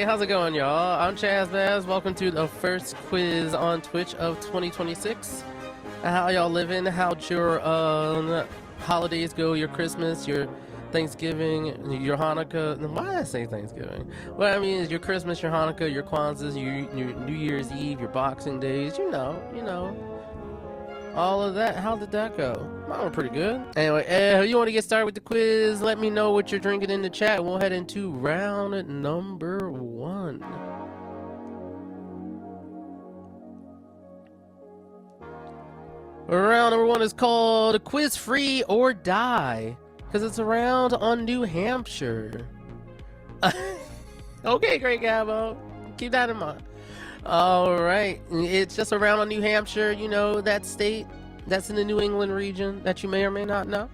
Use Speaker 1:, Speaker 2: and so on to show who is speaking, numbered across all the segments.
Speaker 1: how's it going, y'all? I'm Chaz. Welcome to the first quiz on Twitch of 2026. How y'all living? How'd your holidays go? Your Christmas, your Thanksgiving, your Hanukkah? Why did I say Thanksgiving? What I mean is your Christmas, your Hanukkah, your Kwanzaa, your New Year's Eve, your Boxing Days. You know. All of that. How did that go? Mine went pretty good. Anyway, you want to get started with the quiz? Let me know what you're drinking in the chat. We'll head into round number 1. Round number 1 is called Quiz Free or Die, because it's a round on New Hampshire. Okay, great, Gabo. Keep that in mind. All right, it's just around on New Hampshire, you know, that state that's in the New England region that you may or may not know.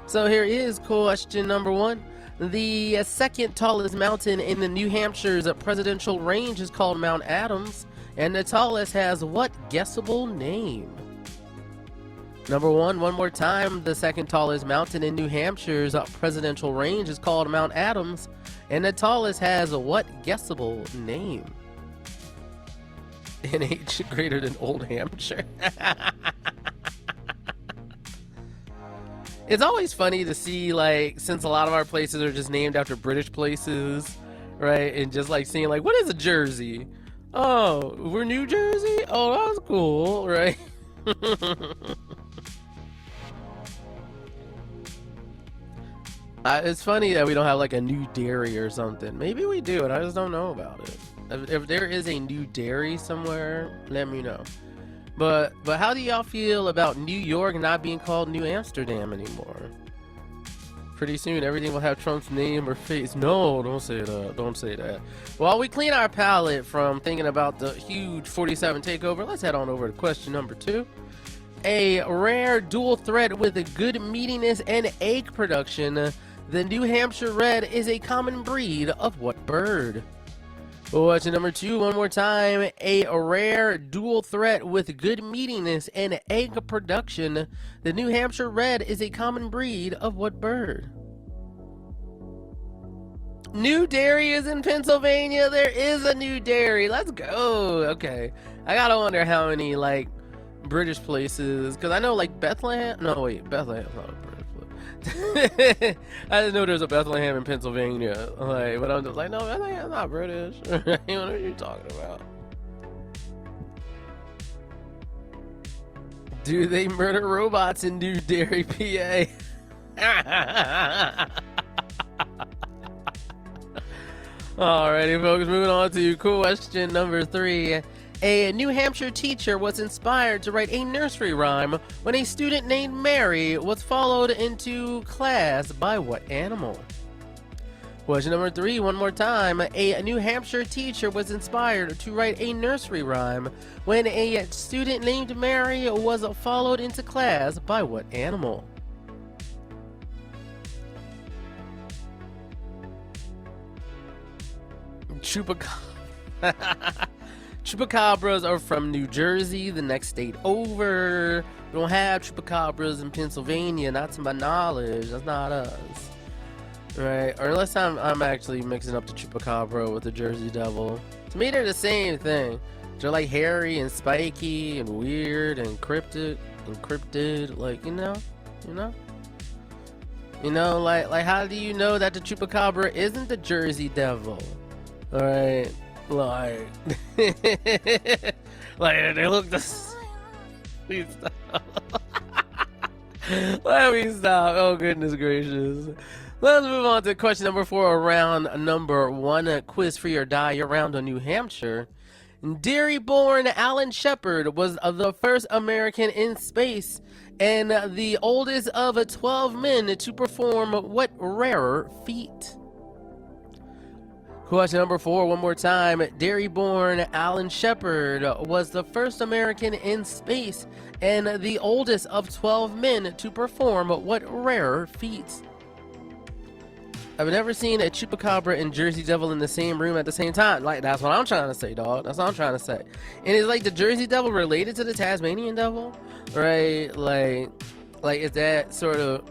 Speaker 1: So here is question number 1. The second tallest mountain in the New Hampshire's presidential range is called Mount Adams, and the tallest has what guessable name? Number 1, one more time. The second tallest mountain in New Hampshire's presidential range is called Mount Adams, and the tallest has what guessable name? In age greater than Old Hampshire. It's always funny to see, like, since a lot of our places are just named after British places, right? And just like seeing, like, what is a Jersey? Oh, we're New Jersey? Oh, that's cool, right? It's funny that we don't have like a New Derry or something. Maybe we do, and I just don't know about it. If there is a New Derry somewhere, let me know. But how do y'all feel about New York not being called New Amsterdam anymore? Pretty soon everything will have Trump's name or face. No, don't say that. Don't say that. While we clean our palate from thinking about the huge 47 takeover, let's head on over to question number 2. A rare dual threat with a good meatiness and egg production, the New Hampshire Red is a common breed of what bird? Question number 2, one more time. A rare dual threat with good meatiness and egg production, the New Hampshire Red is a common breed of what bird? New Derry is in Pennsylvania. There is a New Derry. Let's go. Okay. I gotta wonder how many, like, British places, because I know, like, Bethlehem. No, wait. Bethlehem's not a British place. I didn't know there's a Bethlehem in Pennsylvania. Like, but I'm just like, no, Bethlehem's not British. What are you talking about? Do they murder robots in New Derry, PA? Alrighty, folks, moving on to question number 3. A New Hampshire teacher was inspired to write a nursery rhyme when a student named Mary was followed into class by what animal? Question number 3, one more time. A New Hampshire teacher was inspired to write a nursery rhyme when a student named Mary was followed into class by what animal? Chupacabra. Chupacabras are from New Jersey, the next state over. We don't have chupacabras in Pennsylvania, not to my knowledge. That's not us, right? Or unless I'm actually mixing up the chupacabra with the Jersey Devil. To me, they're the same thing. They're like hairy and spiky and weird and cryptid, like, you know, like how do you know that the chupacabra isn't the Jersey Devil? All right. Like, like they look the same. Please stop. Let me stop. Oh, goodness gracious. Let's move on to question number 4, round number 1. Quiz Free or Die, your round on New Hampshire. Derry-born Alan Shepard was the first American in space and the oldest of 12 men to perform what rarer feat? Question number 4, one more time. Derry-born Alan Shepard was the first American in space and the oldest of 12 men to perform what rare feat? I've never seen a chupacabra and Jersey Devil in the same room at the same time. Like, that's what I'm trying to say, dog. That's what I'm trying to say. And is, like, the Jersey Devil related to the Tasmanian Devil? Right? Like is that sort of,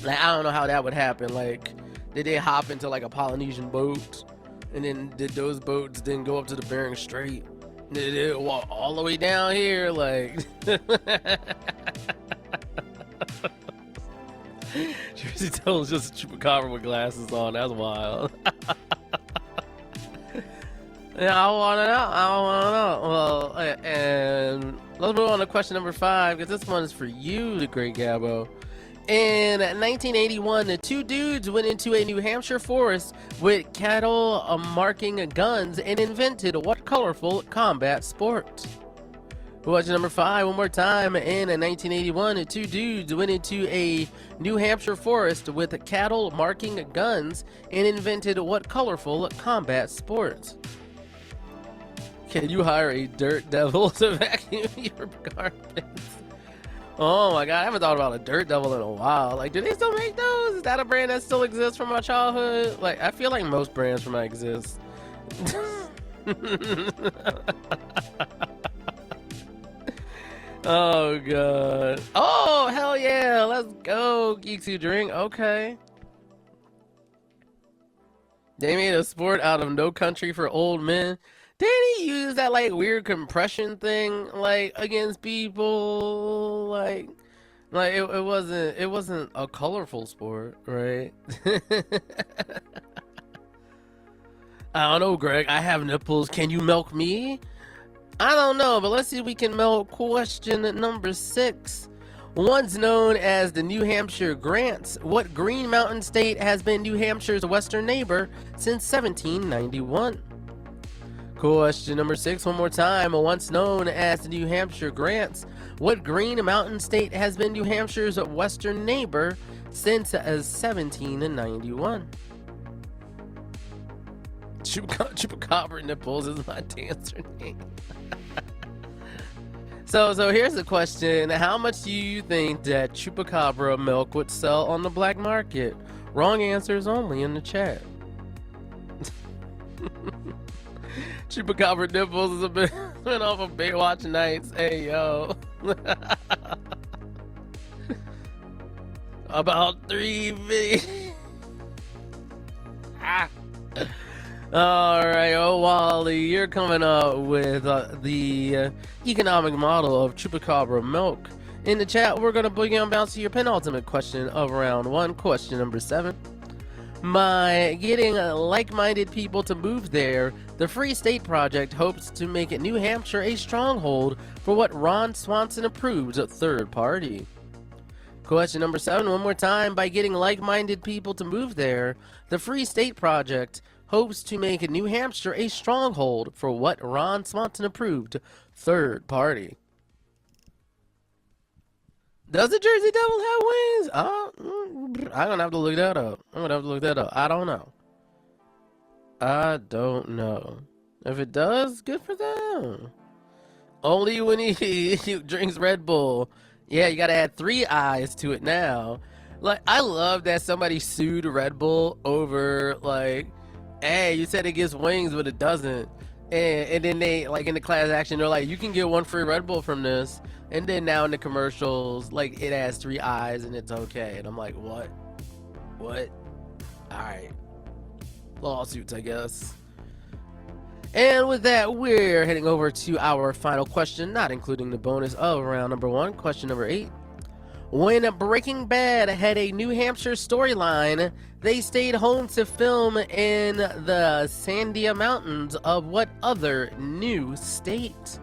Speaker 1: like, I don't know how that would happen. Like, did they hop into like a Polynesian boat And then did those boats then go up to the Bering Strait? Did it walk all the way down here? Like, Jersey Tone's just a chupacabra with glasses on. That's wild. Yeah, I wanna know. Well, and let's move on to question number 5, because this one is for you, the Great Gabbo. In 1981, the two dudes went into a New Hampshire forest with cattle marking guns and invented what colorful combat sport? Question number 5, one more time. In 1981, the two dudes went into a New Hampshire forest with cattle marking guns and invented what colorful combat sport? Can you hire a dirt devil to vacuum your garbage? Oh my god, I haven't thought about a dirt devil in a while. Like, do they still make those? Is that a brand that still exists from my childhood? Like, I feel like most brands from mine exist. Oh god. Oh, hell yeah, let's go, Geeks Who Drink. Okay. They made a sport out of No Country for Old Men. Didn't he use that like weird compression thing like against people? Like it wasn't a colorful sport, right? I don't know, Greg. I have nipples. Can you milk me? I don't know, but let's see if we can milk question number 6. Once known as the New Hampshire Grants, what Green Mountain state has been New Hampshire's western neighbor since 1791? Question number 6, one more time. Once known as the New Hampshire Grants, what Green Mountain state has been New Hampshire's western neighbor since 1791? Chupacabra nipples is my dancer name. So here's the question. How much do you think that chupacabra milk would sell on the black market? Wrong answers only in the chat. Chupacabra nipples is a bit went off of Baywatch Nights. Hey yo. About 3 million. Alright, oh Wally, you're coming up with the economic model of chupacabra milk. In the chat, we're going to boogie on bounce to your penultimate question of round 1, question number 7. By getting like-minded people to move there, the Free State Project hopes to make New Hampshire a stronghold for what Ron Swanson approves a third party. Question number 7, one more time. By getting like-minded people to move there, the Free State Project hopes to make New Hampshire a stronghold for what Ron Swanson approved third party. Does the Jersey Devil have wings? I'm gonna have to look that up. I don't know. If it does, good for them. Only when he drinks Red Bull. Yeah, you gotta add 3 eyes to it now. Like, I love that somebody sued Red Bull over, like, hey, you said it gives wings, but it doesn't. And then they, like, in the class action, they're like, you can get 1 free Red Bull from this. And then now in the commercials, like, it has 3 eyes and it's okay. And I'm like, what? Alright. Lawsuits, I guess. And with that, we're heading over to our final question, not including the bonus of round number 1, question number 8. When Breaking Bad had a New Hampshire storyline, they stayed home to film in the Sandia Mountains of what other new state?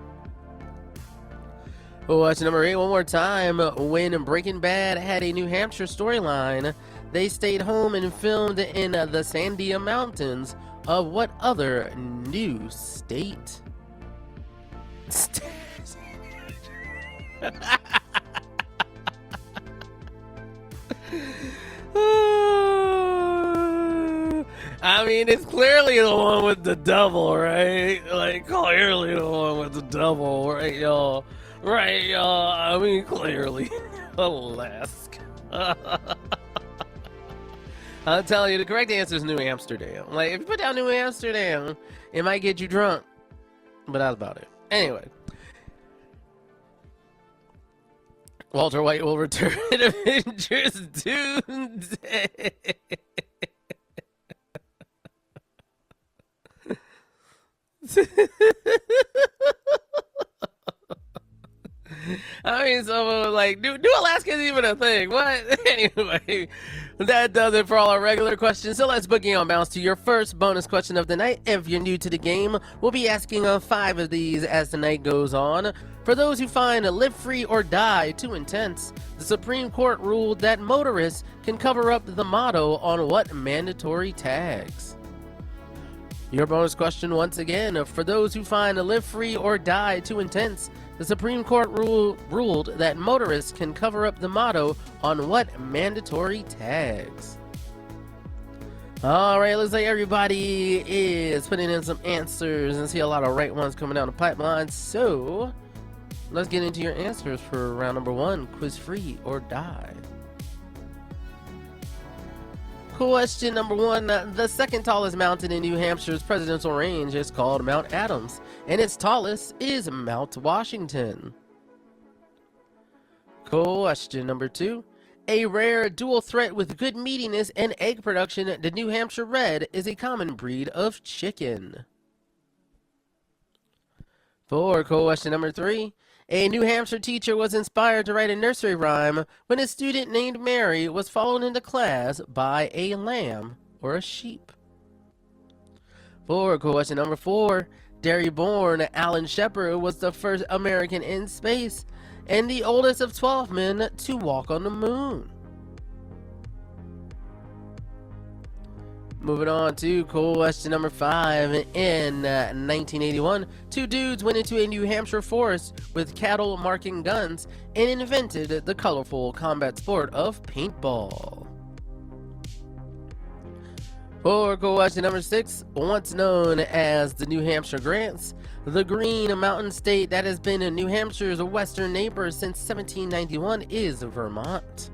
Speaker 1: Question number 8, one more time. When Breaking Bad had a New Hampshire storyline, they stayed home and filmed in the Sandia Mountains of what other new state? I mean, it's clearly the one with the devil, right? Like, clearly the one with the devil, right, y'all? Right, y'all? I mean, clearly. Alaska. I'm telling you, the correct answer is New Amsterdam. Like, if you put down New Amsterdam, it might get you drunk. But that's about it. Anyway. Walter White will return in Avengers Doomsday. I mean, so like, do Alaska's even a thing? What? Anyway, that does it for all our regular questions. So let's boogie on bounce to your first bonus question of the night. If you're new to the game, we'll be asking 5 of these as the night goes on. For those who find live free or die too intense, the Supreme Court ruled that motorists can cover up the motto on what mandatory tags? Your bonus question once again, for those who find live free or die too intense, the Supreme Court ruled that motorists can cover up the motto on what mandatory tags? Alright, looks like everybody is putting in some answers and see a lot of right ones coming down the pipeline. So, let's get into your answers for round number 1, quiz free or die. Question number 1, the second tallest mountain in New Hampshire's presidential range is called Mount Adams, and its tallest is Mount Washington. Question number 2, a rare dual threat with good meatiness and egg production, the New Hampshire Red is a common breed of chicken. For question number 3, a New Hampshire teacher was inspired to write a nursery rhyme when a student named Mary was followed into class by a lamb or a sheep. For question number 4, Derry-born Alan Shepard was the first American in space and the oldest of 12 men to walk on the moon. Moving on to question number 5. In 1981, 2 dudes went into a New Hampshire forest with cattle marking guns and invented the colorful combat sport of paintball. For question number 6, once known as the New Hampshire Grants, the Green Mountain state that has been New Hampshire's western neighbor since 1791 is Vermont.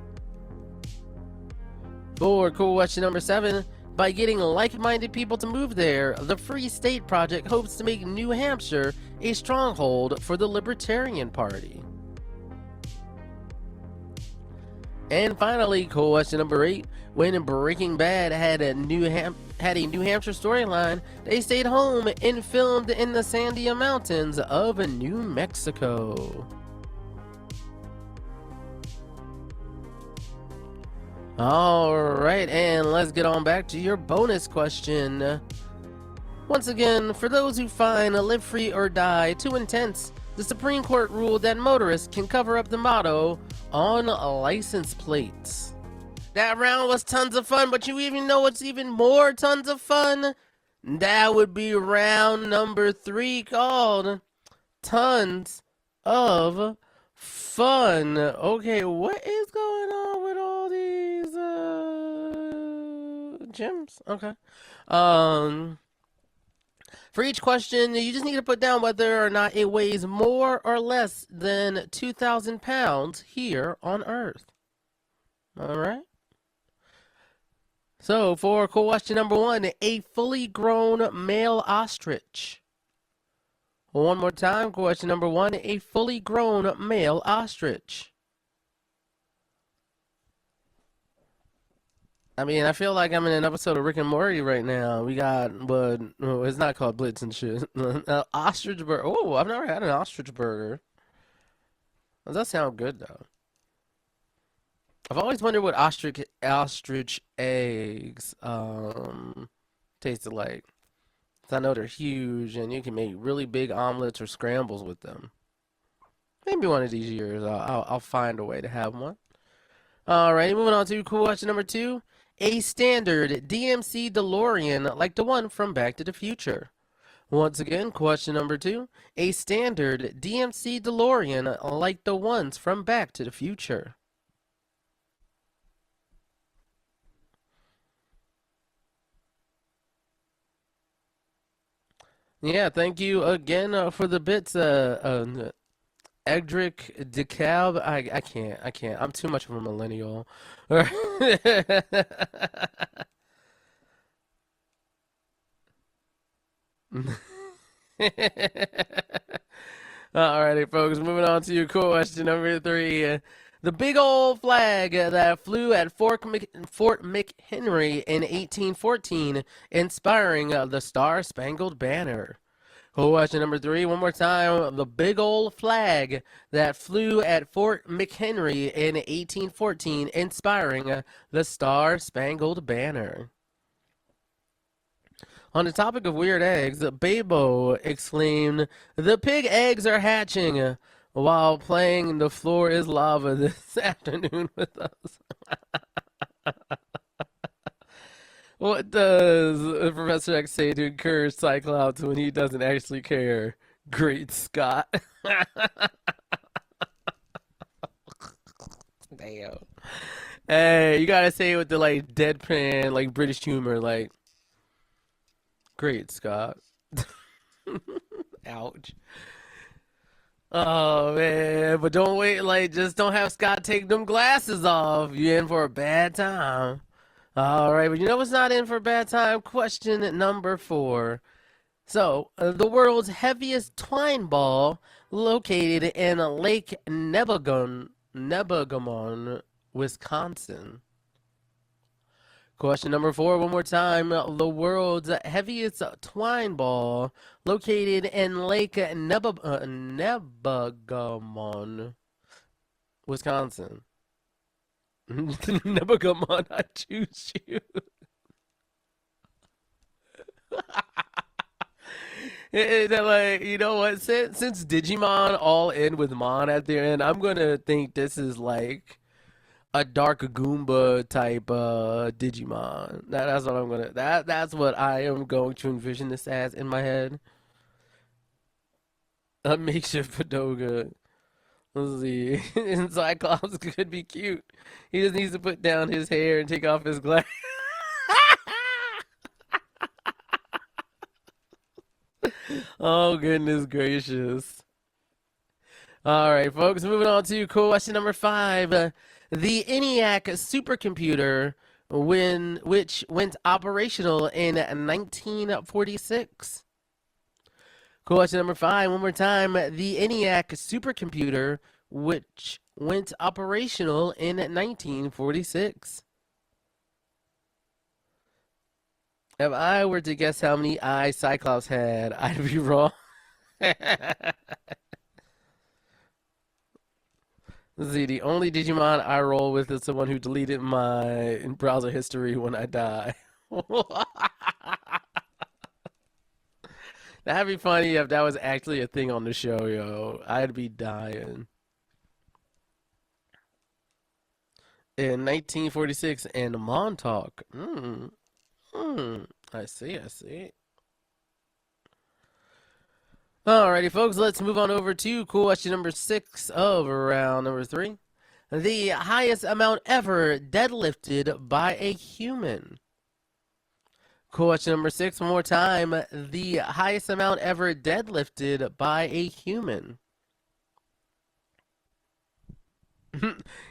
Speaker 1: For question number 7, by getting like-minded people to move there, the Free State Project hopes to make New Hampshire a stronghold for the Libertarian Party. And finally, question number 8, when Breaking Bad had a New Hampshire storyline, they stayed home and filmed in the Sandia Mountains of New Mexico. Alright, and let's get on back to your bonus question. Once again, for those who find live free or die too intense, the Supreme Court ruled that motorists can cover up the motto on license plates. That round was tons of fun, but you even know what's even more tons of fun? That would be round number 3, called Tons of Fun. Okay, what is going on with all these gems? Okay. For each question, you just need to put down whether or not it weighs more or less than 2,000 pounds here on Earth. Alright? So, for question number 1, a fully grown male ostrich. One more time, question number 1, a fully grown male ostrich. I mean, I feel like I'm in an episode of Rick and Morty right now. We got, but it's not called Blitz and shit. Ostrich burger. Oh, I've never had an ostrich burger. That does sound good though. I've always wondered what ostrich eggs tasted like. 'Cause I know they're huge, and you can make really big omelets or scrambles with them. Maybe one of these years I'll find a way to have one. Alright, moving on to question number 2. A standard DMC DeLorean like the one from Back to the Future. Once again, question number 2. A standard DMC DeLorean like the ones from Back to the Future. Yeah, thank you again for the bits, Edric DeCalb. I can't. I'm too much of a millennial. Alrighty, folks, moving on to your question number 3. The big old flag that flew at Fort McHenry in 1814, inspiring the Star-Spangled Banner. Question number 3, one more time. The big old flag that flew at Fort McHenry in 1814, inspiring the Star-Spangled Banner. On the topic of weird eggs, Babo exclaimed, "The pig eggs are hatching," while playing "The Floor is Lava" this afternoon with us. What does Professor X say to encourage Cyclops when he doesn't actually care? Great Scott. Damn. Hey, you gotta say it with the like deadpan, like British humor, like Great Scott. Ouch. Oh man, but don't wait, like just don't have Scott take them glasses off. You in for a bad time. All right, but you know what's not in for a bad time? Question number 4. So, the world's heaviest twine ball located in Lake Nebagamon, Wisconsin. Question number 4, one more time. The world's heaviest twine ball located in Lake Nebagamon, Wisconsin. Nebagamon, I choose you. Like, you know what? Since Digimon all end with Mon at their end, I'm gonna think this is like a dark Goomba type Digimon. That's what I'm gonna. That's what I am going to envision this as in my head. A makeshift Padoga. Let's see. And Cyclops could be cute. He just needs to put down his hair and take off his glasses. Oh, goodness gracious. All right, folks, moving on to question number 5. The ENIAC supercomputer, which went operational in 1946. Question number 5, one more time. The ENIAC supercomputer, which went operational in 1946. If I were to guess how many eyes Cyclops had, I'd be wrong. Let's see, the only Digimon I roll with is someone who deleted my browser history when I die. That'd be funny if that was actually a thing on the show, yo. I'd be dying. In 1946 in Montauk. I see, I see. Alrighty, folks, let's move on over to question number 6 of round number 3. The highest amount ever deadlifted by a human. Question number 6, one more time. The highest amount ever deadlifted by a human.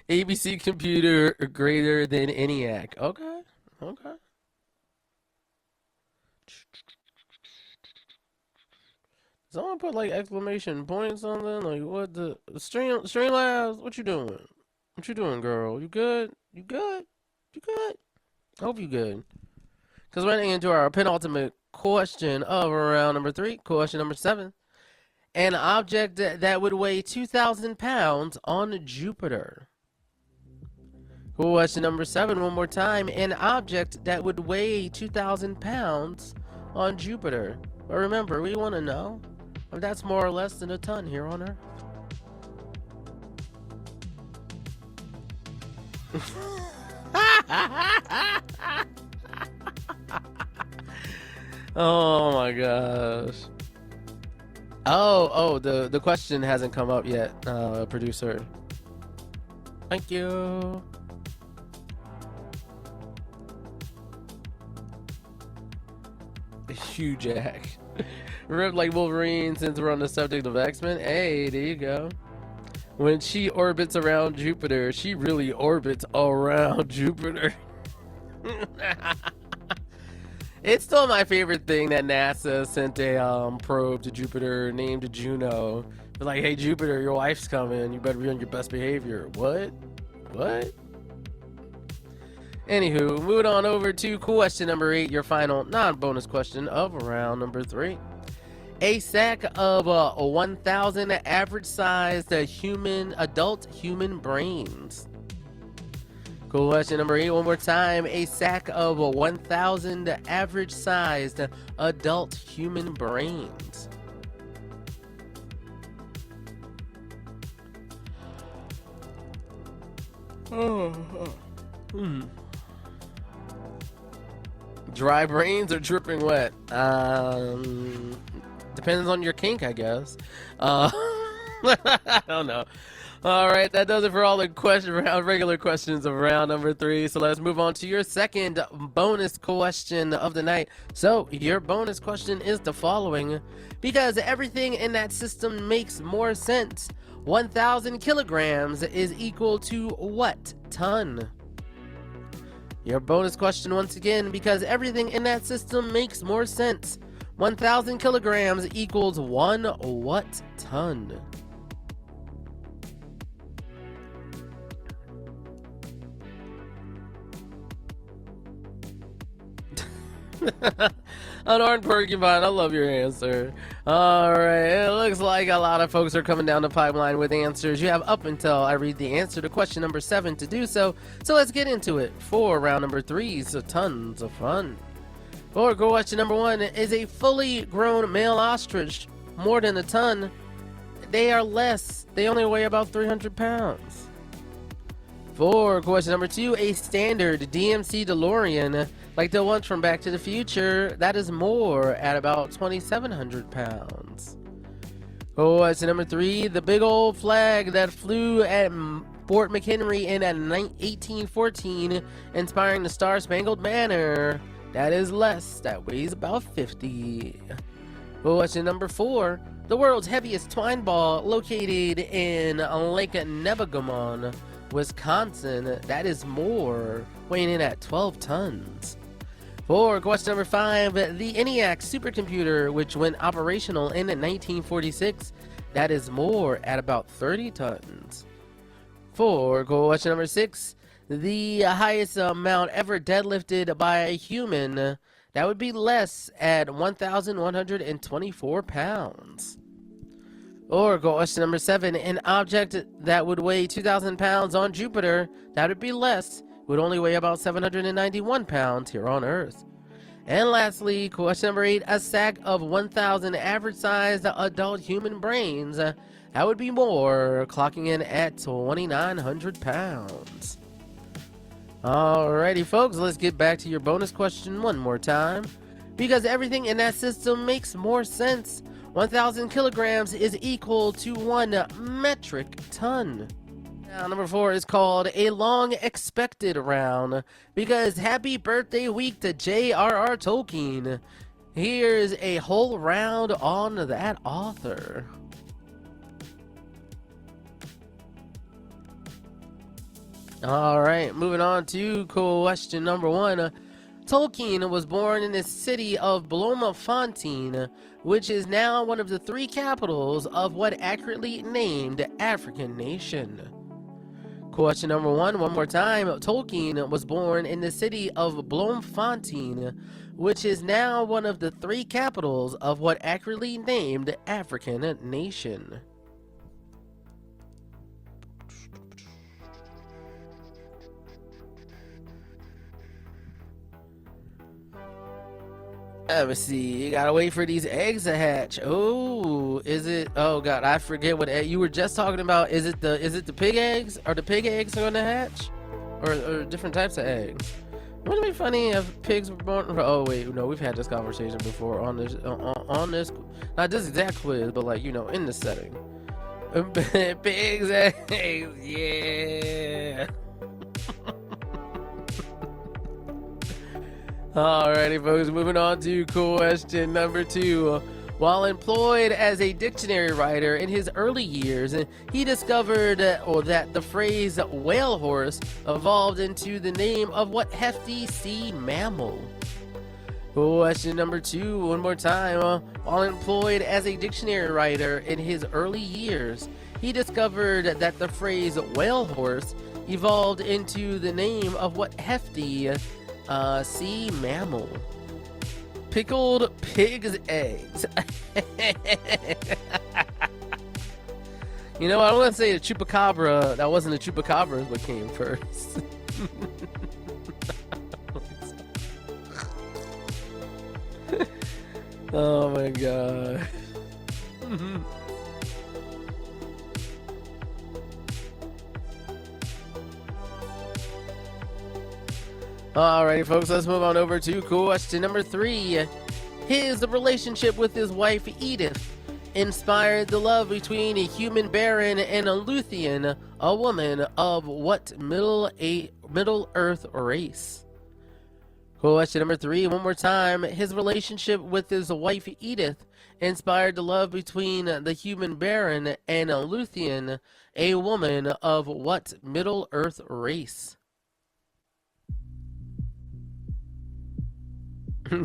Speaker 1: ABC computer greater than ENIAC. Okay, okay. Someone put like exclamation point something like what the Streamlabs? What you doing? What you doing, girl? You good? You good? You good? I hope you good. Because we're getting into our penultimate question of round number 3, question number 7. An object that would weigh 2,000 pounds on Jupiter. Question number 7, one more time. An object that would weigh 2,000 pounds on Jupiter. But remember, we want to know if that's more or less than a ton here on Earth. Oh my gosh. Oh, the question hasn't come up yet, producer. Thank you. Hugh Jack. Ripped like Wolverine since we're on the subject of X-Men. Hey, there you go. When she orbits around Jupiter, she really orbits around Jupiter. It's still my favorite thing that NASA sent a probe to Jupiter named Juno. Like, hey Jupiter, your wife's coming. You better be on your best behavior. What? What? Anywho, moving on over to question number 8, your final non-bonus question of round number 3. A sack of 1,000 average-sized adult human brains. Question number 8, one more time. A sack of 1,000 average-sized adult human brains. Dry brains or dripping wet? Depends on your kink, I guess. I don't know. All right, that does it for all the regular questions of round number 3. So let's move on to your second bonus question of the night. So your bonus question is the following: because everything in that system makes more sense, 1,000 kilograms is equal to what ton? Your bonus question once again: because everything in that system makes more sense, 1,000 kilograms equals what ton? Unarmed porcupine, I love your answer. Alright, it looks like a lot of folks are coming down the pipeline with answers. You have up until I read the answer to question number 7 to do so. So let's get into it for round number 3, so tons of fun. For question number 1, is a fully grown male ostrich more than a ton? They are less. They only weigh about 300 pounds. For question number 2, a standard DMC DeLorean, like the ones from Back to the Future, that is more at about 2,700 pounds. Question number 3, the big old flag that flew at Fort McHenry in 1814, inspiring the Star-Spangled Banner, that is less. That weighs about 50. Question number 4, the world's heaviest twine ball located in Lake Nebagamon, Wisconsin, that is more, weighing in at 12 tons. For question number 5, the ENIAC supercomputer, which went operational in 1946, that is more at about 30 tons. For question number 6, the highest amount ever deadlifted by a human, that would be less at 1,124 pounds. Or question number 7, an object that would weigh 2,000 pounds on Jupiter, that would be less, would only weigh about 791 pounds here on Earth. And lastly, question number 8, a sack of 1,000 average-sized adult human brains, that would be more, clocking in at 2,900 pounds. Alrighty folks, let's get back to your bonus question one more time. Because everything in that system makes more sense, 1,000 kilograms is equal to 1 metric ton. Now, number 4 is called a long expected round, because happy birthday week to J.R.R. Tolkien. Here's a whole round on that author. Alright, moving on to question number 1. Tolkien was born in the city of Bloemfontein, which is now one of the 3 capitals of what accurately named African nation. Question number 1, one more time. Tolkien was born in the city of Bloemfontein, which is now one of the 3 capitals of what accurately named African nation. Let me see. You gotta wait for these eggs to hatch. Oh, is it? Oh God, I forget what egg you were just talking about. Is it the pig eggs? Are the pig eggs going to hatch, or different types of eggs? Wouldn't it be funny if pigs were born? Oh wait, no, we've had this conversation before on this not this exact quiz, but like in this setting. Pigs eggs, yeah. Alrighty folks, moving on to question number 2. While employed as a dictionary writer in his early years, he discovered that the phrase whale horse evolved into the name of what hefty sea mammal? Question number 2, one more time. While employed as a dictionary writer in his early years, he discovered that the phrase whale horse evolved into the name of what hefty sea mammal? Pickled pig's eggs. You know, I don't want to say a chupacabra. That wasn't a chupacabra, what came first. Oh my god. Alrighty, folks, let's move on over to question number 3. His relationship with his wife Edith inspired the love between a human baron and a Luthian, a woman of what Middle Earth race? Question number 3, one more time. His relationship with his wife Edith inspired the love between the human baron and a Luthian, a woman of what Middle Earth race?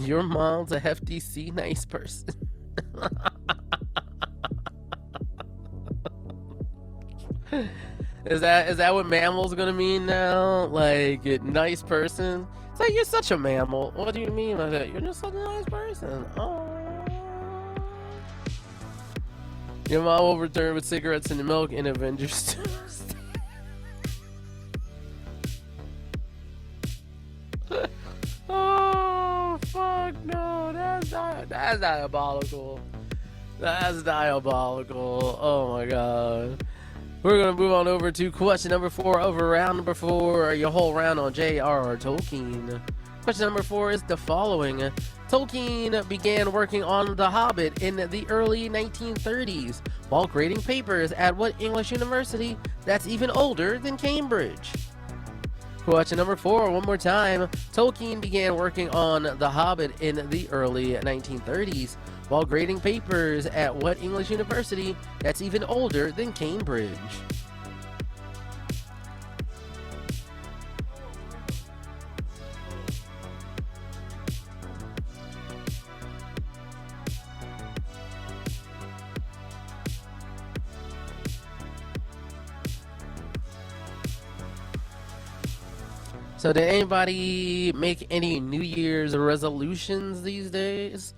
Speaker 1: Your mom's a hefty sea nice person. Is that what mammal's gonna mean now? Like, nice person? It's like, you're such a mammal. What do you mean by that? You're just such a nice person. Oh. Your mom will return with cigarettes and milk in Avengers 2. Oh, fuck no. That's diabolical. That's diabolical. Oh my god. We're going to move on over to question number 4 of round number 4, your whole round on J.R.R. Tolkien. Question number 4 is the following. Tolkien began working on The Hobbit in the early 1930s while grading papers at what English university that's even older than Cambridge? Question number 4, one more time. Tolkien began working on The Hobbit in the early 1930s while grading papers at what English university that's even older than Cambridge? So did anybody make any New Year's resolutions these days?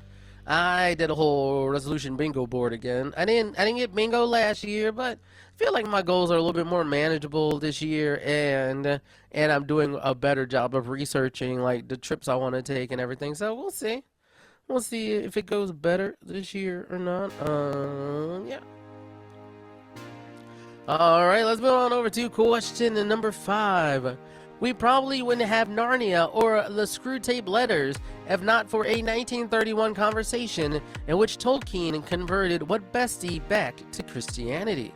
Speaker 1: I did a whole resolution bingo board again. I didn't get bingo last year, but I feel like my goals are a little bit more manageable this year, and I'm doing a better job of researching like the trips I want to take and everything. So we'll see. We'll see if it goes better this year or not. Yeah. All right, let's move on over to question number 5. We probably wouldn't have Narnia or the Screwtape Letters if not for a 1931 conversation in which Tolkien converted what bestie back to Christianity.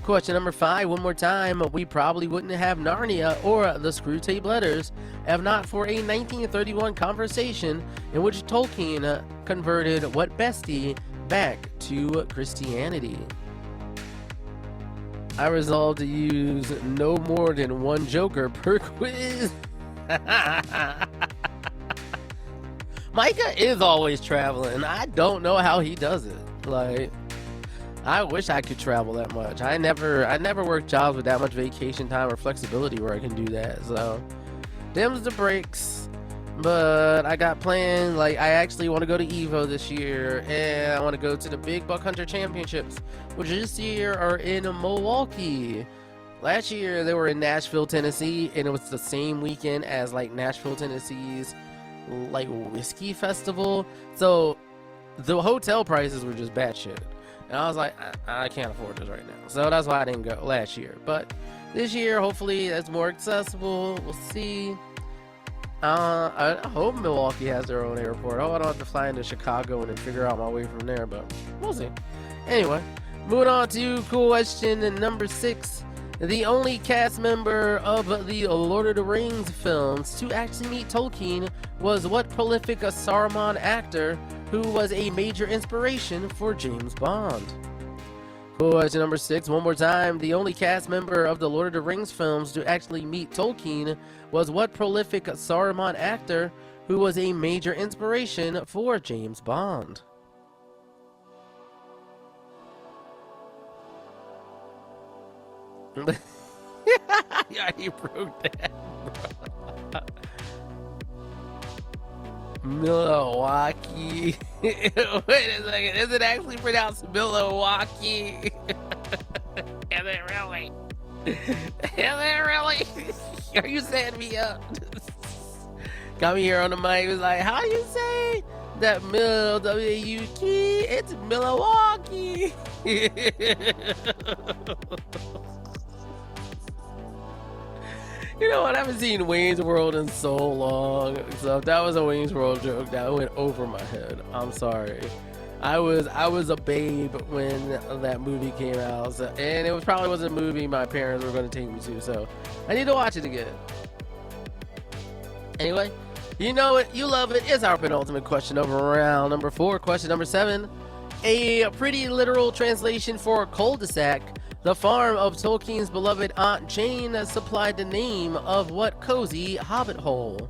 Speaker 1: Question number 5, one more time. We probably wouldn't have Narnia or the Screwtape Letters if not for a 1931 conversation in which Tolkien converted what bestie back to Christianity. I resolved to use no more than one joker per quiz. Micah is always traveling. I don't know how he does it. Like, I wish I could travel that much. I never work jobs with that much vacation time or flexibility where I can do that. So, them's the breaks. But I got plans. Like, I actually want to go to Evo this year, and I want to go to the Big Buck Hunter Championships, which this year are in Milwaukee. Last year they were in Nashville, Tennessee, and it was the same weekend as like Nashville, Tennessee's like whiskey festival. So the hotel prices were just batshit, and I was like, I can't afford this right now. So that's why I didn't go last year. But this year, hopefully, that's more accessible. We'll see. I hope Milwaukee has their own airport. Oh, I don't have to fly into Chicago and then figure out my way from there, but we'll see. Anyway, moving on to question number 6. The only cast member of the Lord of the Rings films to actually meet Tolkien was what prolific Saruman actor who was a major inspiration for James Bond? Question number 6, one more time. The only cast member of the Lord of the Rings films to actually meet Tolkien was what prolific Saruman actor who was a major inspiration for James Bond? Yeah, he broke that. Milwaukee. Wait a second. Is it actually pronounced Milwaukee? Is it really? Is it really? Are you setting me up? Got me here on the mic. It was like, how do you say that W-U-K? It's Milwaukee. You know what? I haven't seen Wayne's World in so long. So if that was a Wayne's World joke, that went over my head. I'm sorry. I was a babe when that movie came out, so, and it probably wasn't a movie my parents were going to take me to. So I need to watch it again. Anyway, you know it, you love it. It's our penultimate question of round number 4. Question number 7. A pretty literal translation for cul-de-sac. The farm of Tolkien's beloved Aunt Jane supplied the name of what cozy hobbit hole?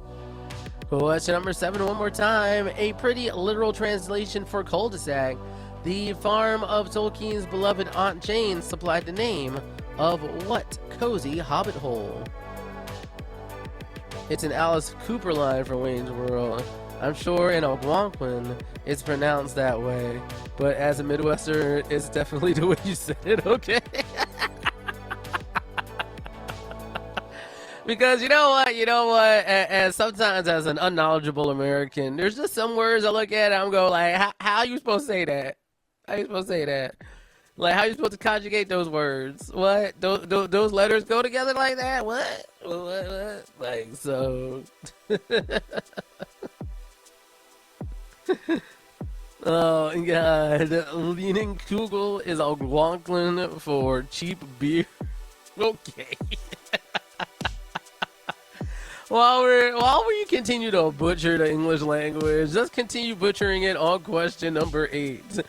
Speaker 1: Question number 7 one more time. A pretty literal translation for cul-de-sac. The farm of Tolkien's beloved Aunt Jane supplied the name of what cozy hobbit hole? It's an Alice Cooper line from Wayne's World. I'm sure in Algonquin it's pronounced that way, but as a Midwesterner, it's definitely the way you said it, okay? Because you know what, and sometimes as an unknowledgeable American, there's just some words I look at and I'm going like, how are you supposed to say that? How are you supposed to say that? Like, how are you supposed to conjugate those words? What? Those letters go together like that? What? Like, so... Oh god, Leaning Kugel is Algonquin for cheap beer. Okay. While we continue to butcher the English language, let's continue butchering it on question number 8.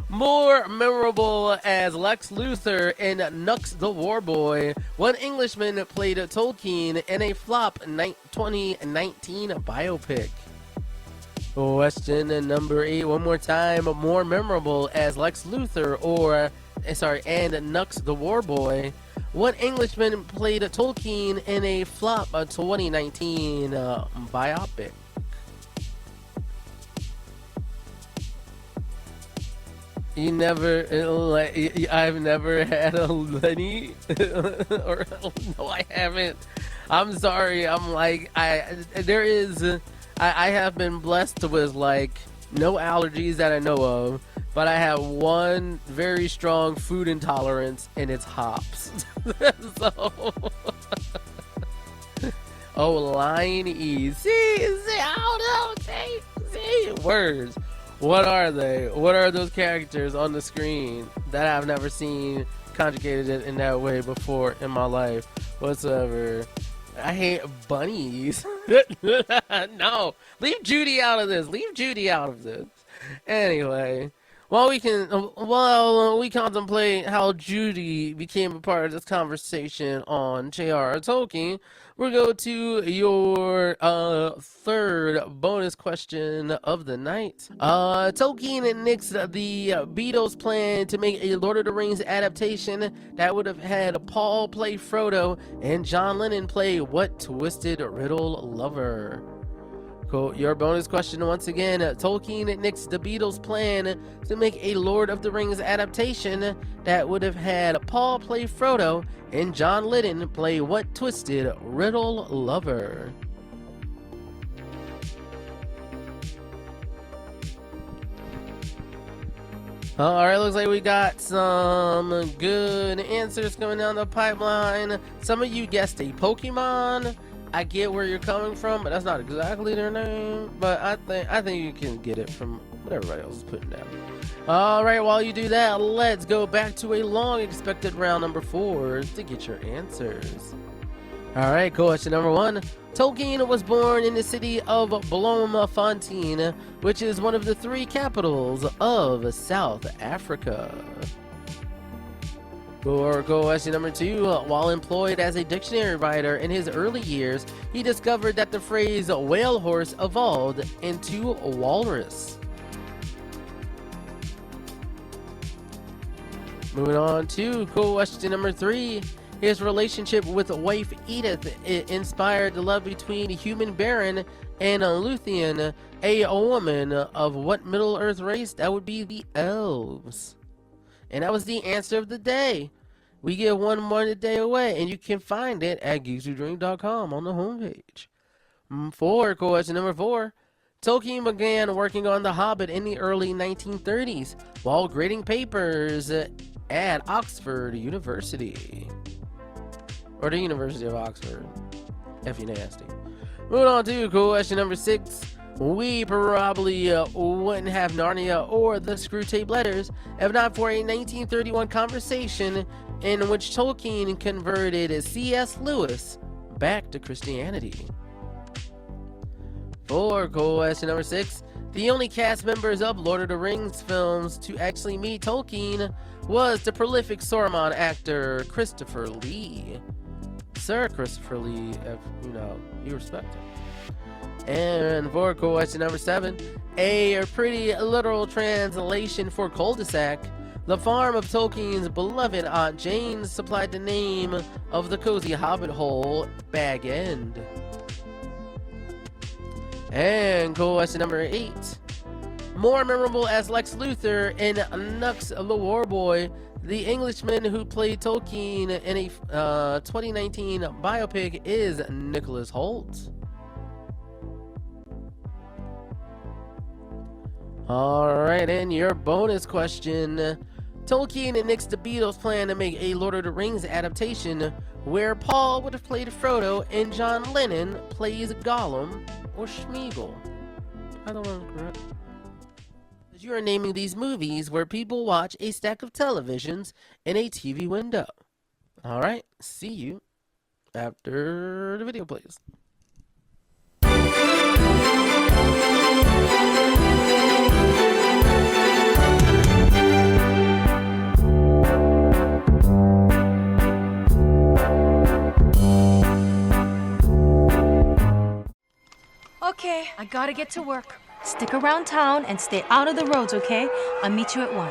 Speaker 1: More memorable as Lex Luthor in Nux the Warboy, what Englishman played Tolkien in a flop 2019 biopic? Question number 8 one more time. More memorable as Lex Luthor and Nux the Warboy, what Englishman played Tolkien in a flop 2019 biopic? You never, I've never had a Lenny, or no, I haven't. I'm sorry. I'm like, I have been blessed with like no allergies that I know of, but I have one very strong food intolerance, and it's hops. So, oh, line E. See, I don't know. See, words. What are they? What are those characters on the screen that I've never seen conjugated in that way before in my life whatsoever? I hate bunnies. No, leave Judy out of this. Leave Judy out of this. Anyway, while we contemplate how Judy became a part of this conversation on J.R.R. Tolkien, we'll go to your third bonus question of the night. Tolkien nixed the Beatles' plan to make a Lord of the Rings adaptation that would have had Paul play Frodo and John Lennon play what twisted riddle lover? Cool. Your bonus question once again. Tolkien nixed the Beatles' plan to make a Lord of the Rings adaptation that would have had Paul play Frodo and John Lennon play what twisted riddle lover? Alright, looks like we got some good answers coming down the pipeline. Some of you guessed a Pokemon. I get where you're coming from, but that's not exactly their name. But I think you can get it from what everybody else is putting down. Alright, while you do that, let's go back to a long expected round number 4 to get your answers. Alright, question number 1. Tolkien was born in the city of Bloemfontein, which is one of the 3 capitals of South Africa. For question number 2, while employed as a dictionary writer in his early years, he discovered that the phrase whale horse evolved into walrus. Moving on to question number 3. His relationship with wife Edith inspired the love between human Baron and Luthien, a woman of what Middle Earth race? That would be the elves. And that was the answer of the day. We give one more a day away, and you can find it at geekswhodream.com on the homepage. For question number 4, Tolkien began working on The Hobbit in the early 1930s while grading papers at Oxford University. Or the University of Oxford. F you nasty. Moving on to question number 6. We probably wouldn't have Narnia or the Screwtape Letters if not for a 1931 conversation in which Tolkien converted C.S. Lewis back to Christianity. For question number 6, the only cast members of Lord of the Rings films to actually meet Tolkien was the prolific Saruman actor Christopher Lee. Sir Christopher Lee, if you respect him. And for question number 7, a pretty literal translation for cul-de-sac, the farm of Tolkien's beloved Aunt Jane supplied the name of the cozy hobbit hole, Bag End. And question number 8, more memorable as Lex Luthor in Nux the Warboy, the Englishman who played Tolkien in a 2019 biopic is Nicholas Hoult. Alright, and your bonus question. Tolkien and nixed the Beatles plan to make a Lord of the Rings adaptation where Paul would have played Frodo and John Lennon plays Gollum or Schmeagol. I don't know, correct? You are naming these movies where people watch a stack of televisions in a TV window. Alright, see you after the video plays.
Speaker 2: Okay, I gotta get to work. Stick around town and stay out of the roads, okay? I'll meet you at 1.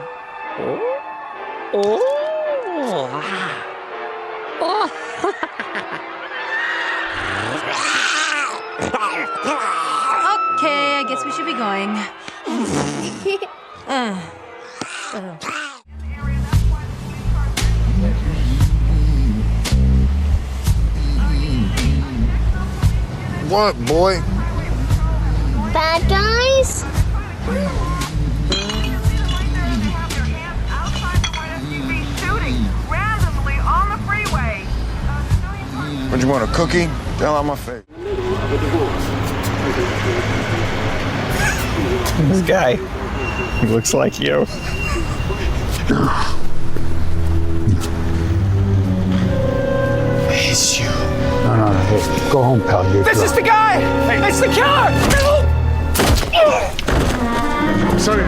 Speaker 2: Okay, I guess we should be going.
Speaker 3: What, boy?
Speaker 4: Bad guys?
Speaker 3: What, you want a cookie? Tell out my face.
Speaker 5: This guy, he looks like you.
Speaker 3: It's you.
Speaker 6: No. Hey, go home, pal.
Speaker 5: This is the guy! Hey. It's the killer!
Speaker 3: Sorry.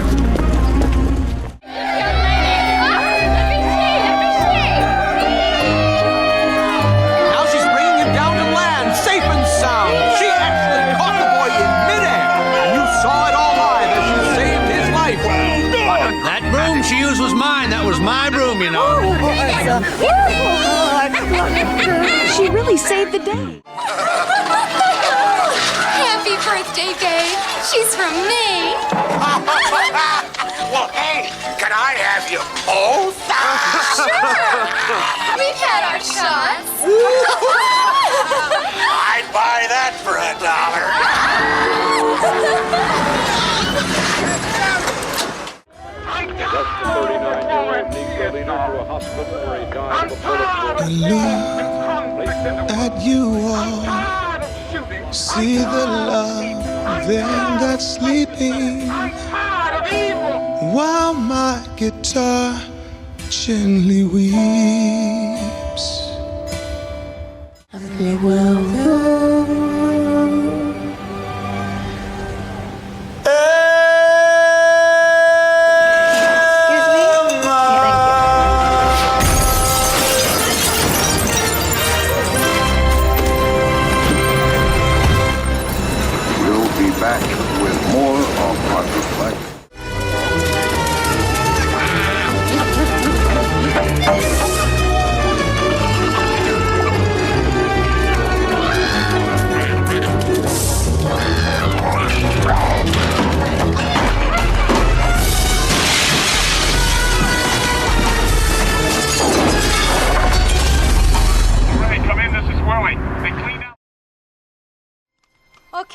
Speaker 7: Now she's bringing him down to land, safe and sound. She actually caught the boy in midair. You saw it all live as she saved his life.
Speaker 8: That broom she used was mine. That was my broom, you know.
Speaker 2: She really saved the day.
Speaker 4: Happy birthday, babe. She's from me.
Speaker 9: Well, hey, can I have you both?
Speaker 4: Sure. We've had our shots.
Speaker 9: I'd buy that for
Speaker 10: Look at you all, see the love then that's sleeping, while my guitar gently weeps.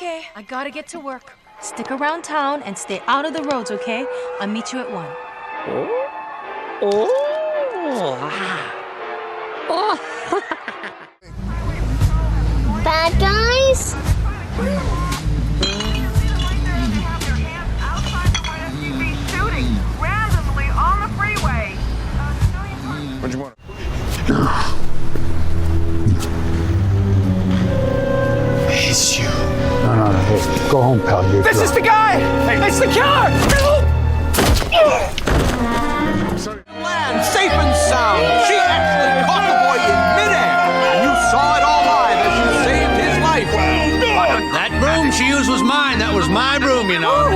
Speaker 2: Okay, I gotta get to work. Stick around town and stay out of the roads, okay? I'll meet you at 1.
Speaker 4: Bad guys?
Speaker 3: What you want?
Speaker 6: It's you. No. Hey, go home, pal. You're
Speaker 5: This is the guy! It's the killer!
Speaker 7: Land safe and sound. She actually caught the boy in midair. You saw it all live as she saved his life.
Speaker 8: That broom she used was mine. That was my broom, you know.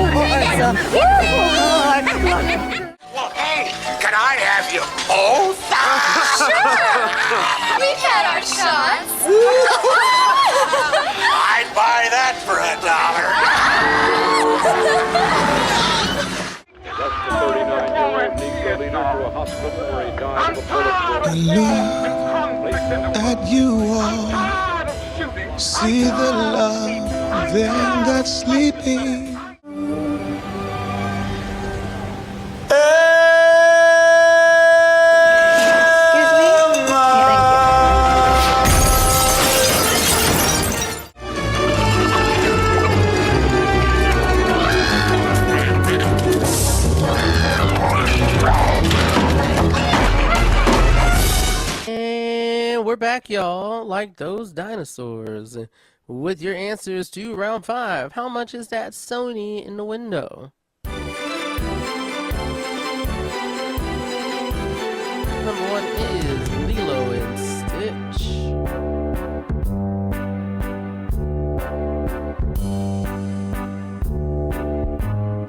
Speaker 9: Well, hey, can I have you both?
Speaker 4: We've had our shots.
Speaker 9: I'd buy that for $1.
Speaker 10: I look at you all, see the love them that's sleeping.
Speaker 1: We're back, y'all, like those dinosaurs, with your answers to round 5. How much is that Sony in the window? Number 1 is Lilo and Stitch.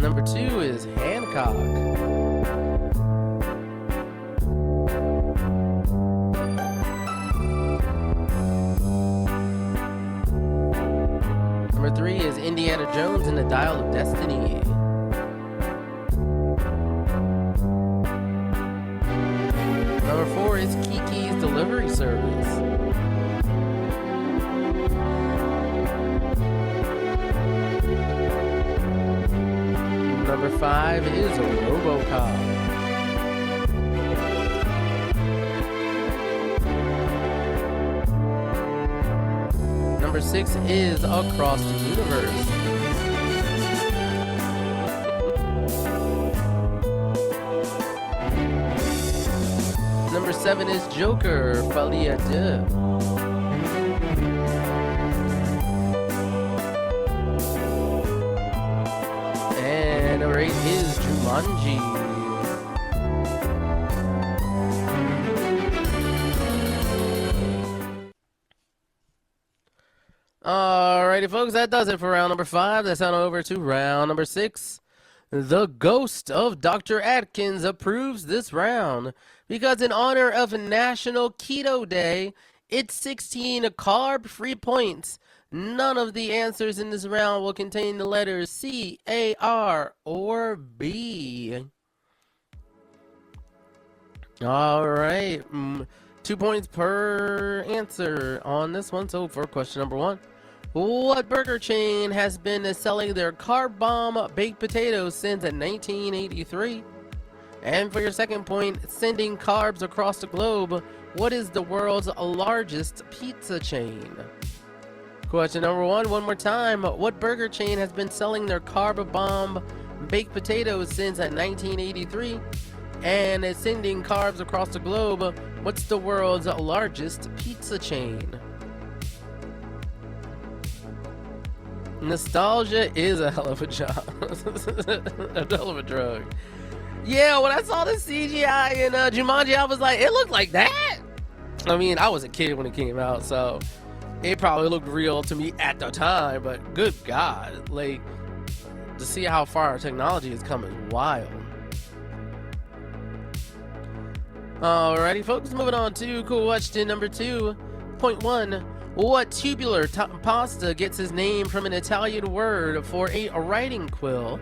Speaker 1: Number 2 is Hancock. Number 3 is Indiana Jones and the Dial of Destiny. Number 4 is Kiki's Delivery Service. Number 5 is RoboCop. Number 6 is Across the Universe. Number 7 is Joker, Folie à Deux. And number 8 is Jumanji. Alrighty, folks, that does it for round number 5. Let's head over to round number 6. The ghost of Dr. Adkins approves this round because in honor of National Keto Day, it's 16 carb-free points. None of the answers in this round will contain the letters C, A, R, or B. Alright, 2 points per answer on this one. So for question number 1. What burger chain has been selling their Carb Bomb baked potatoes since 1983? And for your second point, sending carbs across the globe, what is the world's largest pizza chain? Question number 1, one more time. What burger chain has been selling their Carb Bomb baked potatoes since 1983? And is sending carbs across the globe, what's the world's largest pizza chain? Nostalgia is a hell of a job. A hell of a drug. Yeah, when I saw the CGI in Jumanji, I was like, it looked like that? I mean, I was a kid when it came out, so it probably looked real to me at the time, but good God, like, to see how far our technology has come is wild. Alrighty, folks, moving on to question number 2. Point 1. What tubular pasta gets its name from an Italian word for a writing quill?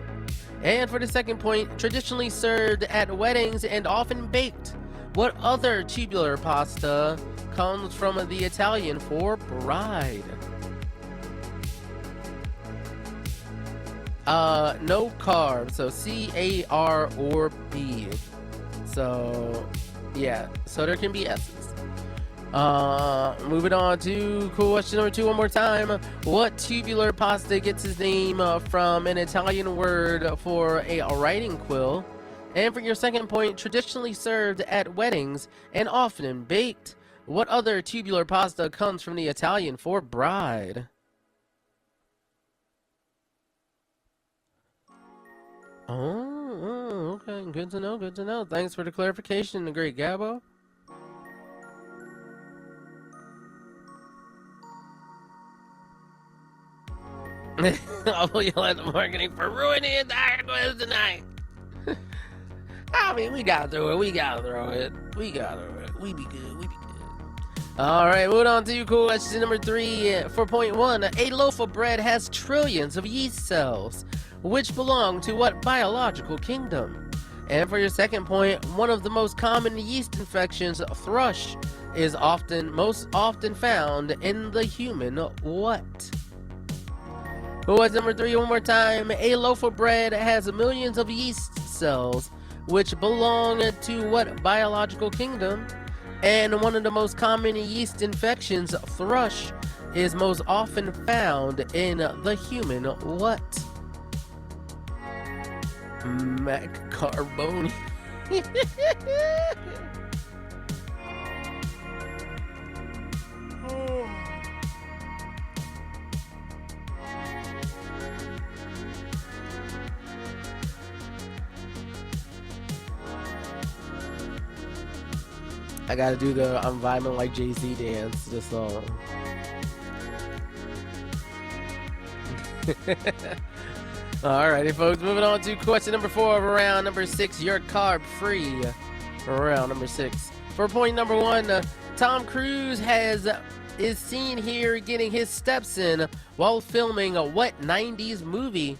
Speaker 1: And for the second point, traditionally served at weddings and often baked. What other tubular pasta comes from the Italian for bride? no carbs, so C, A, R, or B. So, yeah, so there can be S's. Moving on to question number 2 one more time. What tubular pasta gets its name from an Italian word for a writing quill? And for your second point, traditionally served at weddings and often baked. What other tubular pasta comes from the Italian for bride? Oh, okay. Good to know, good to know. Thanks for the clarification, the great Gabo. I will yell at the marketing for ruining the entire quiz tonight. I mean, we got through it. We got through it. We got through it. We be good. We be good. All right, moving on to question number 3 for point 1. A loaf of bread has trillions of yeast cells, which belong to what biological kingdom? And for your second point, one of the most common yeast infections, thrush, is most often found in the human what? What's number 3 one more time? A loaf of bread has millions of yeast cells, which belong to what biological kingdom? And one of the most common yeast infections, thrush, is most often found in the human what? Macaroni. I gotta do the I'm vibing like Jay-Z dance, this song. Alrighty, folks, moving on to question number 4 of round number 6. You're carb free. Round number 6. For point number 1, Tom Cruise is seen here getting his steps in while filming a what 90s movie?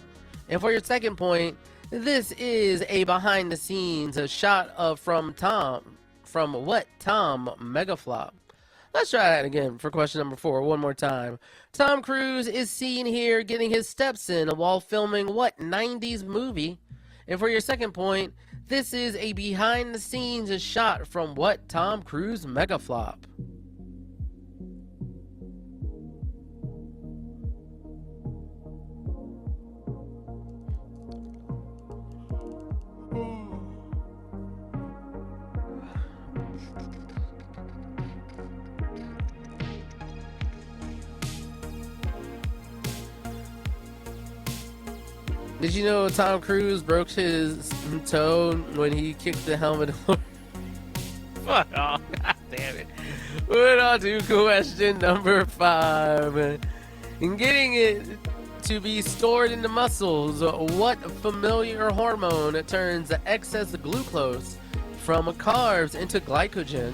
Speaker 1: And for your second point, this is a behind the scenes shot from what Tom Megaflop? Let's try that again for question number 4 one more time. Tom Cruise is seen here getting his steps in while filming what 90s movie? And for your second point, this is a behind the scenes shot from what Tom Cruise Megaflop? Did you know Tom Cruise broke his toe when he kicked the helmet? Fuck off. God damn it. Moving on to question number 5. In getting it to be stored in the muscles, what familiar hormone turns the excess glucose from carbs into glycogen?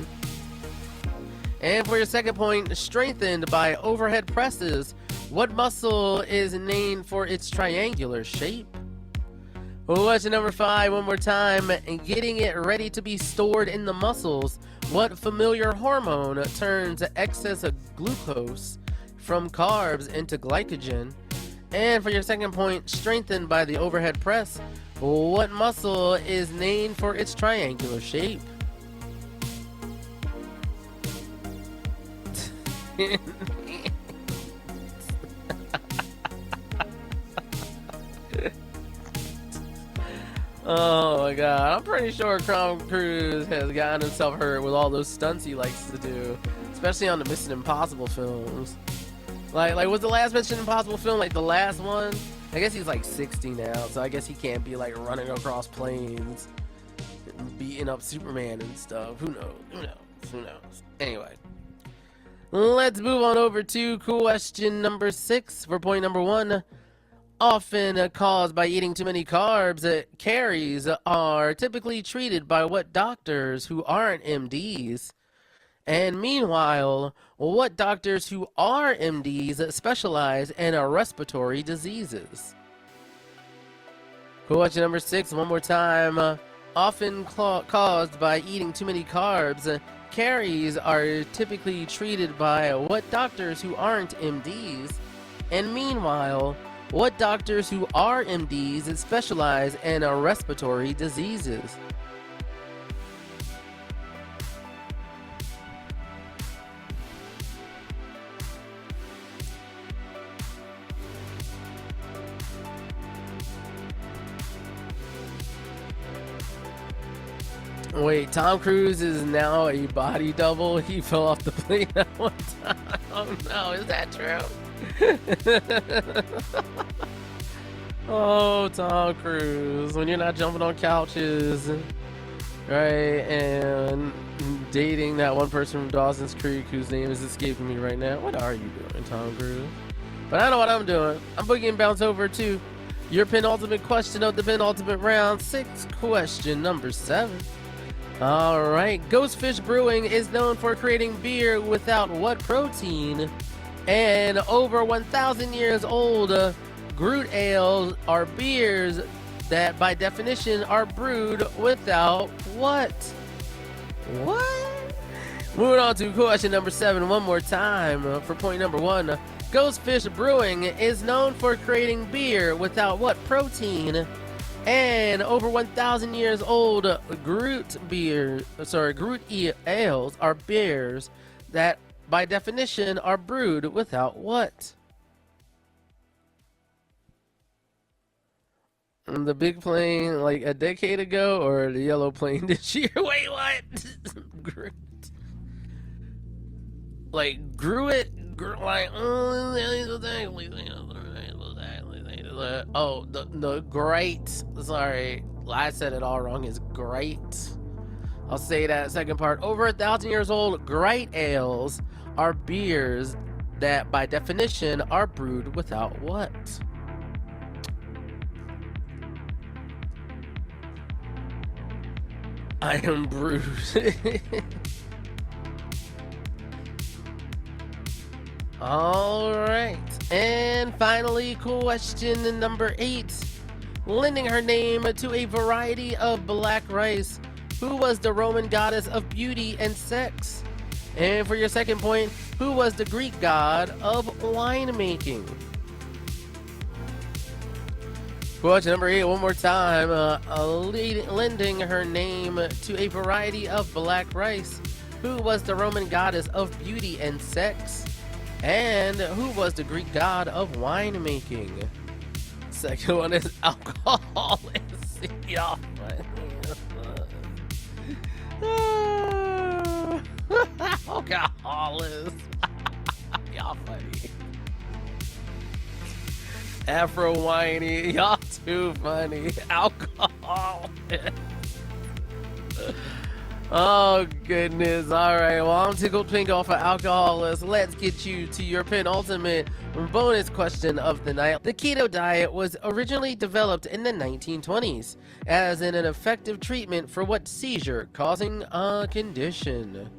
Speaker 1: And for your second point, strengthened by overhead presses, what muscle is named for its triangular shape? Question number 5 one more time. Getting it ready to be stored in the muscles, what familiar hormone turns excess glucose from carbs into glycogen? And for your second point, strengthened by the overhead press, what muscle is named for its triangular shape? Oh my god, I'm pretty sure Tom Cruise has gotten himself hurt with all those stunts he likes to do, especially on the Mission Impossible films. Like was the last Mission Impossible film like the last one? I guess he's like 60 now, so I guess he can't be like running across planes and beating up Superman and stuff. Who knows? Who knows? Who knows? Anyway, let's move on over to question number 6 for point number 1. Often caused by eating too many carbs, caries are typically treated by what doctors who aren't MDs? And meanwhile, what doctors who are MDs specialize in respiratory diseases? Question number 6, one more time. Often caused by eating too many carbs, caries are typically treated by what doctors who aren't MDs? And meanwhile, What doctors who are MDs specialize in respiratory diseases? Wait, Tom Cruise is now a body double? He fell off the plane at one time. Oh no, is that true? Oh, Tom Cruise, when you're not jumping on couches, right, and dating that one person from Dawson's Creek whose name is escaping me right now. What are you doing, Tom Cruise? But I know what I'm doing. I'm boogie and bounce over to your penultimate question of the penultimate round 6, question number 7. All right, Ghostfish Brewing is known for creating beer without what protein? And over 1,000 years old, Groot ales are beers that by definition are brewed without what? What? Moving on to question number 7 one more time for point number 1. Ghostfish Brewing is known for creating beer without what protein? And over 1,000 years old, Groot ales are beers that, by definition, are brewed without what? The big plane, like a decade ago, or the yellow plane this year? Wait, what? Groot. Like, grew it? Like, oh, the great, sorry, I said it all wrong, is great. I'll say that second part. Over 1,000 years old, great ales are beers that by definition are brewed without what? I am brewed. All right, and finally, question number 8. Lending her name to a variety of black rice, who was the Roman goddess of beauty and sex? And for your second point, who was the Greek god of winemaking? Question number 8, one more time. Lending her name to a variety of black rice, who was the Roman goddess of beauty and sex? And who was the Greek god of winemaking? Second one is alcohol. Y'all alcohol is y'all funny. Afro whiny, y'all too funny. Alcohol. Oh goodness. Alright, well, I'm tickled pink off of alcoholist. Let's get you to your penultimate bonus question of the night. The keto diet was originally developed in the 1920s as an effective treatment for what seizure causing a condition?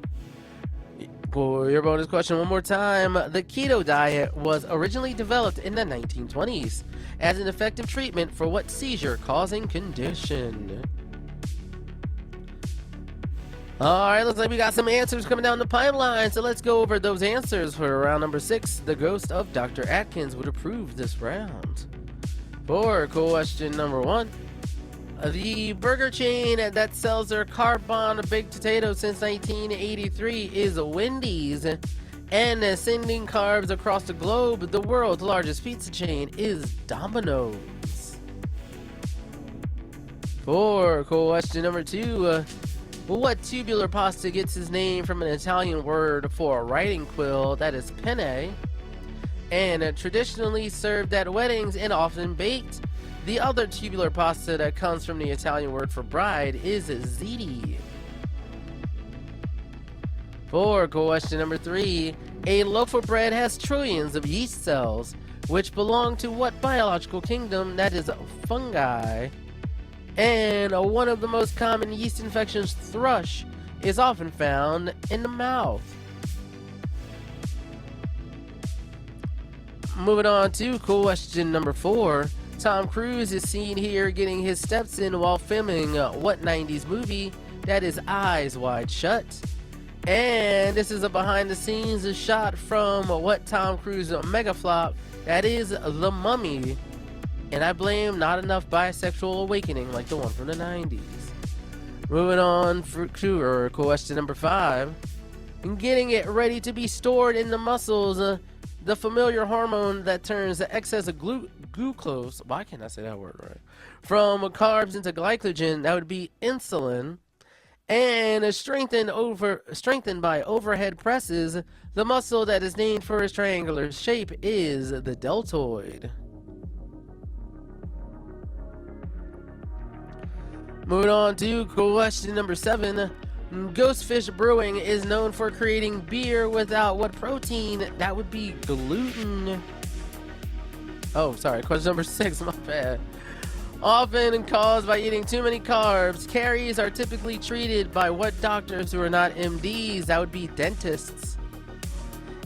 Speaker 1: For your bonus question one more time. The keto diet was originally developed in the 1920s as an effective treatment for what seizure causing condition? Alright, looks like we got some answers coming down the pipeline, so let's go over those answers for round number 6. The ghost of Dr. Adkins would approve this round. For question number 1, the burger chain that sells their carb-on baked potatoes since 1983 is Wendy's, and sending carbs across the globe, the world's largest pizza chain is Domino's. For question number 2, what tubular pasta gets its name from an Italian word for a writing quill that is penne, and traditionally served at weddings and often baked? The other tubular pasta that comes from the Italian word for bride is ziti. For question number 3, a loaf of bread has trillions of yeast cells, which belong to what biological kingdom? That is fungi. And one of the most common yeast infections, thrush, is often found in the mouth. Moving on to question number 4. Tom Cruise is seen here getting his steps in while filming what 90s movie? That is Eyes Wide Shut. And this is a behind the scenes shot from what Tom Cruise mega flop? That is The Mummy. And I blame Not Enough Bisexual Awakening like the one from the 90s. Moving on to question number 5. Getting it ready to be stored in the muscles. The familiar hormone that turns the excess of glucose. Why can't I say that word right? From carbs into glycogen. That would be insulin. And strengthened by overhead presses. The muscle that is named for its triangular shape is the deltoid. Moving on to question number 7. Ghostfish Brewing is known for creating beer without what protein? That would be gluten. Oh, sorry. Question number 6. My bad. Often caused by eating too many carbs, caries are typically treated by what doctors who are not MDs? That would be dentists.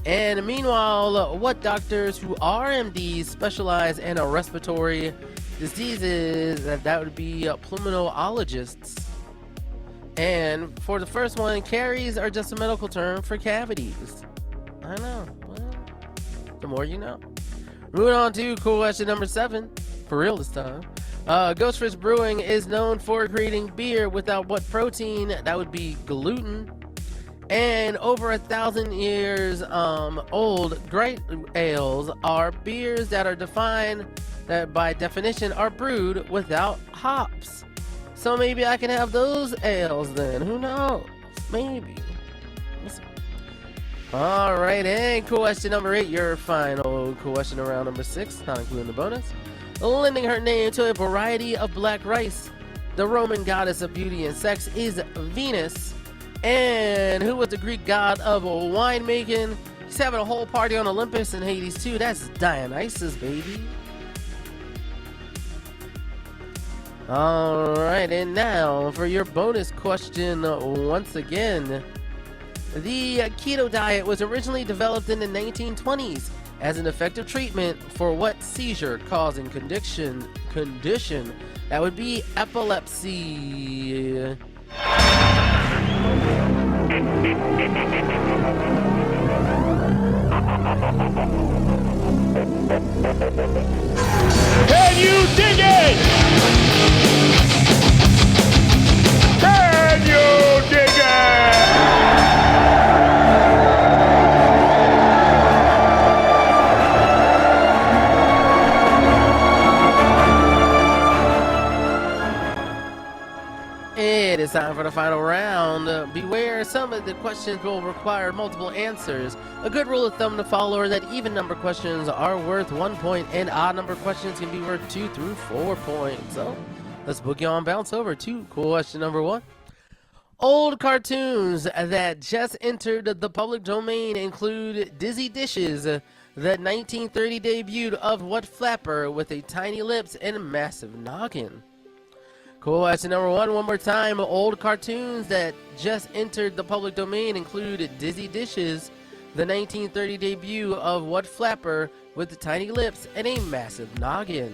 Speaker 1: And meanwhile, what doctors who are MDs specialize in respiratory diseases? That would be pulmonologists. And for the first one, caries are just a medical term for cavities. I know. Well, the more you know. Moving on to question number 7. For real this time. Ghostfish Brewing is known for creating beer without what protein? That would be gluten. And over 1,000 years old, great ales are beers that are defined that by definition are brewed without hops. So maybe I can have those ales then. Who knows? Maybe. Alright, and question number 8, your final question around number 6, not including the bonus. Lending her name to a variety of black rice, the Roman goddess of beauty and sex is Venus. And who was the Greek god of winemaking? He's having a whole party on Olympus in Hades too. That's Dionysus, baby. Alright, and now for your bonus question once again. The keto diet was originally developed in the 1920s as an effective treatment for what seizure-causing condition? That would be epilepsy.
Speaker 5: Can you dig it? Can you dig it?
Speaker 1: It is time for the final round. Beware, some of the questions will require multiple answers. A good rule of thumb to follow is that even number questions are worth 1 point and odd number questions can be worth 2 through 4 points. So let's boogie on bounce over to question number 1. Old cartoons that just entered the public domain include Dizzy Dishes, the 1930 debut of what flapper with a tiny lips and a massive noggin? Question number 1, one more time. Old cartoons that just entered the public domain include Dizzy Dishes, the 1930 debut of what flapper with the tiny lips and a massive noggin?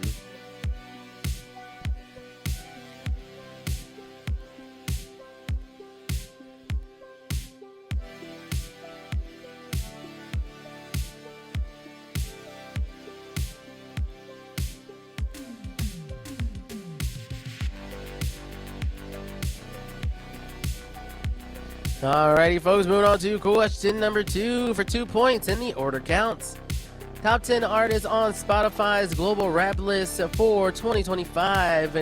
Speaker 1: Alrighty, folks, moving on to question number 2 for 2 points, and the order counts. Top 10 artists on Spotify's global rap list for 2025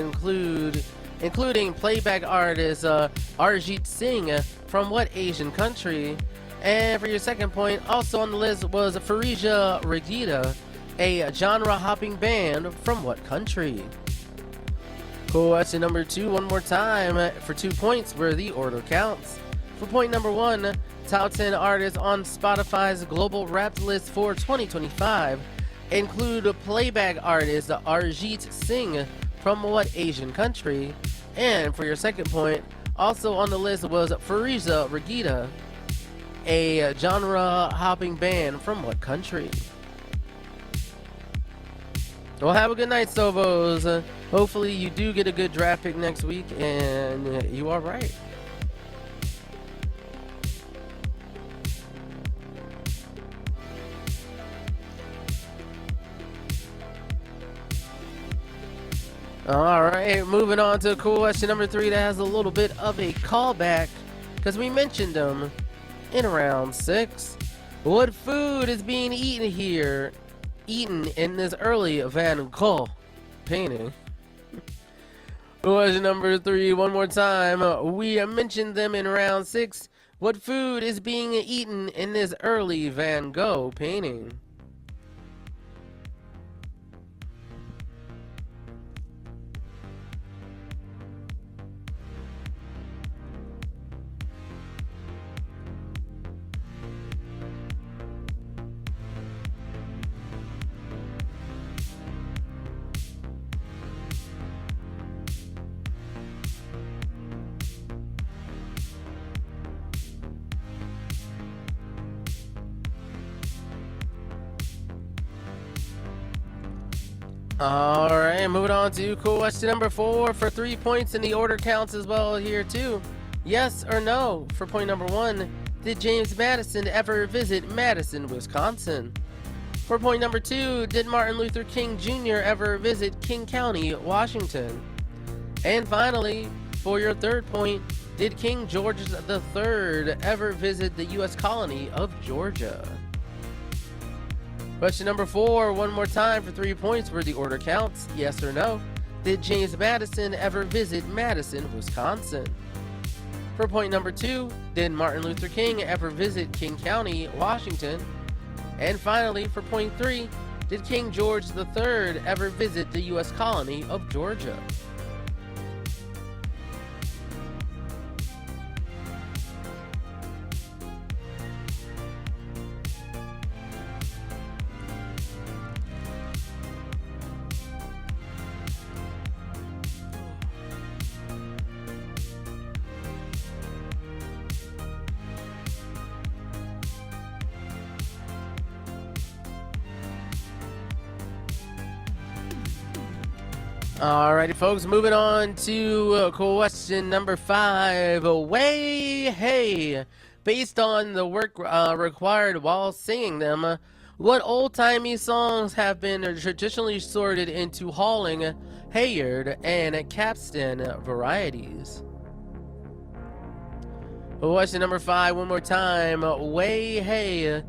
Speaker 1: including playback artist Arjit Singh from what Asian country? And for your second point, also on the list was Farija Regida, a genre-hopping band from what country? Question number 2, one more time for 2 points where the order counts. For point number 1, top 10 artists on Spotify's global rap list for 2025 include playback artist Arjit Singh from what Asian country? And for your second point, also on the list was Farija Regida, a genre-hopping band from what country? Well, have a good night, Sovos. Hopefully you do get a good draft pick next week, and you are right. All right, moving on to question number 3 that has a little bit of a callback because we mentioned them in round 6. What food is being eaten in this early Van Gogh painting? Question number 3, one more time. We mentioned them in round 6. What food is being eaten in this early Van Gogh painting? Alright, moving on to question number 4 for 3 points, and the order counts as well here too. Yes or no for point number 1. Did James Madison ever visit Madison, Wisconsin? For point number 2, did Martin Luther King Jr. ever visit King County, Washington? And finally, for your 3rd point, did King George III ever visit the U.S. colony of Georgia? Question number 4, one more time for 3 points where the order counts. Yes or no? Did James Madison ever visit Madison, Wisconsin? For point number 2, did Martin Luther King ever visit King County, Washington? And finally, for point 3, did King George III ever visit the U.S. colony of Georgia? Alrighty, folks, moving on to question number 5. Hey, based on the work required while singing them, what old-timey songs have been traditionally sorted into Halling, Hayard, and capstan varieties? Question number 5, one more time. Hey,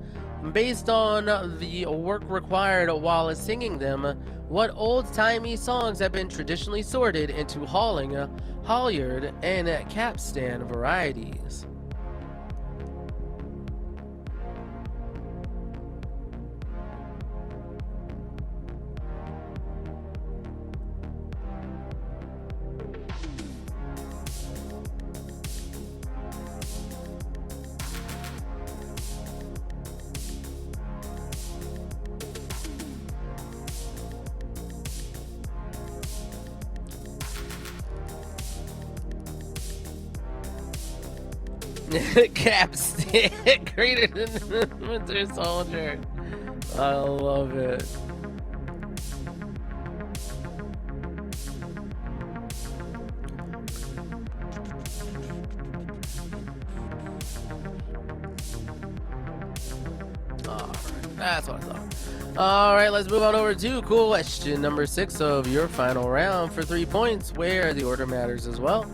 Speaker 1: based on the work required while singing them, what old-timey songs have been traditionally sorted into Halling, Halyard, and capstan varieties? Capstan, greater than Winter Soldier. I love it. Alright, that's what I thought. Alright, let's move on over to question number 6 of your final round for 3 points, where the order matters as well.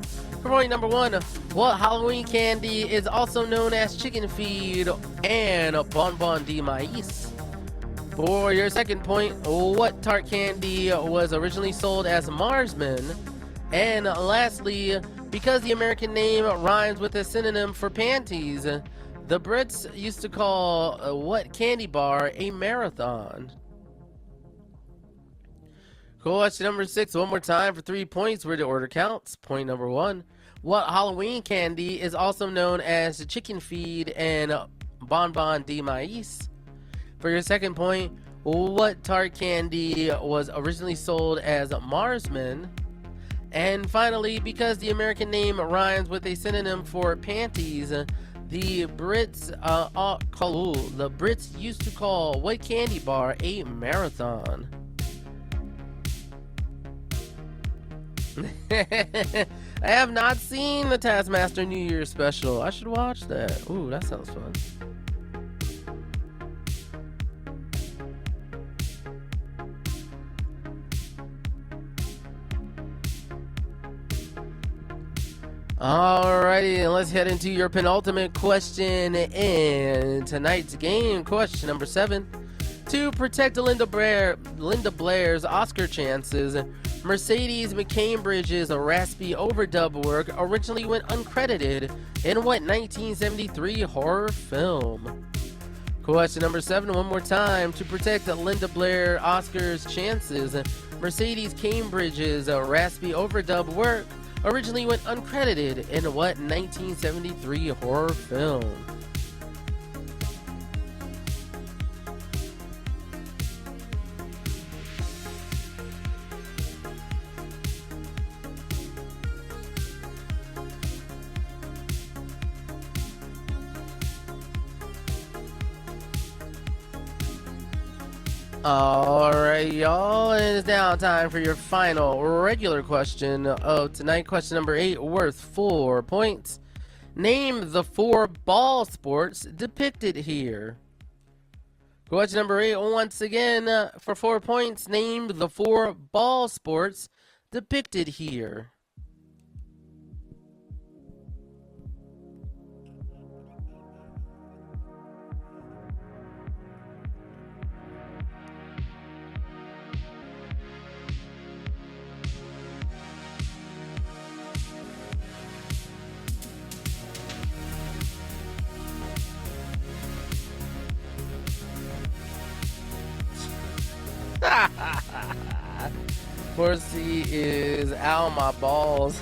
Speaker 1: For point number 1, what Halloween candy is also known as chicken feed and bonbon de maíz? For your 2nd point, what tart candy was originally sold as Marsman? And lastly, because the American name rhymes with a synonym for panties, the Brits used to call what candy bar a marathon? Question number 6, one more time for 3 points where the order counts. Point number 1, what Halloween candy is also known as chicken feed and bonbon de maíz? For your 2nd point, what tart candy was originally sold as Marsman? And finally, because the American name rhymes with a synonym for panties, the Brits used to call what candy bar a marathon? I have not seen the Taskmaster New Year special. I should watch that. Ooh, that sounds fun. Alrighty, and let's head into your penultimate question in tonight's game. Question number 7. To protect Linda Blair's Oscar chances, Mercedes McCambridge's raspy overdub work originally went uncredited in what 1973 horror film? Question number 7, one more time. To protect Linda Blair Oscar's chances, Mercedes Cambridge's raspy overdub work originally went uncredited in what 1973 horror film? Alright, y'all, and it's now time for your final regular question of tonight. Question number 8, worth 4 points. Name the 4 ball sports depicted here. Question number 8, once again, for 4 points. Name the 4 ball sports depicted here. Horsey is ow my balls.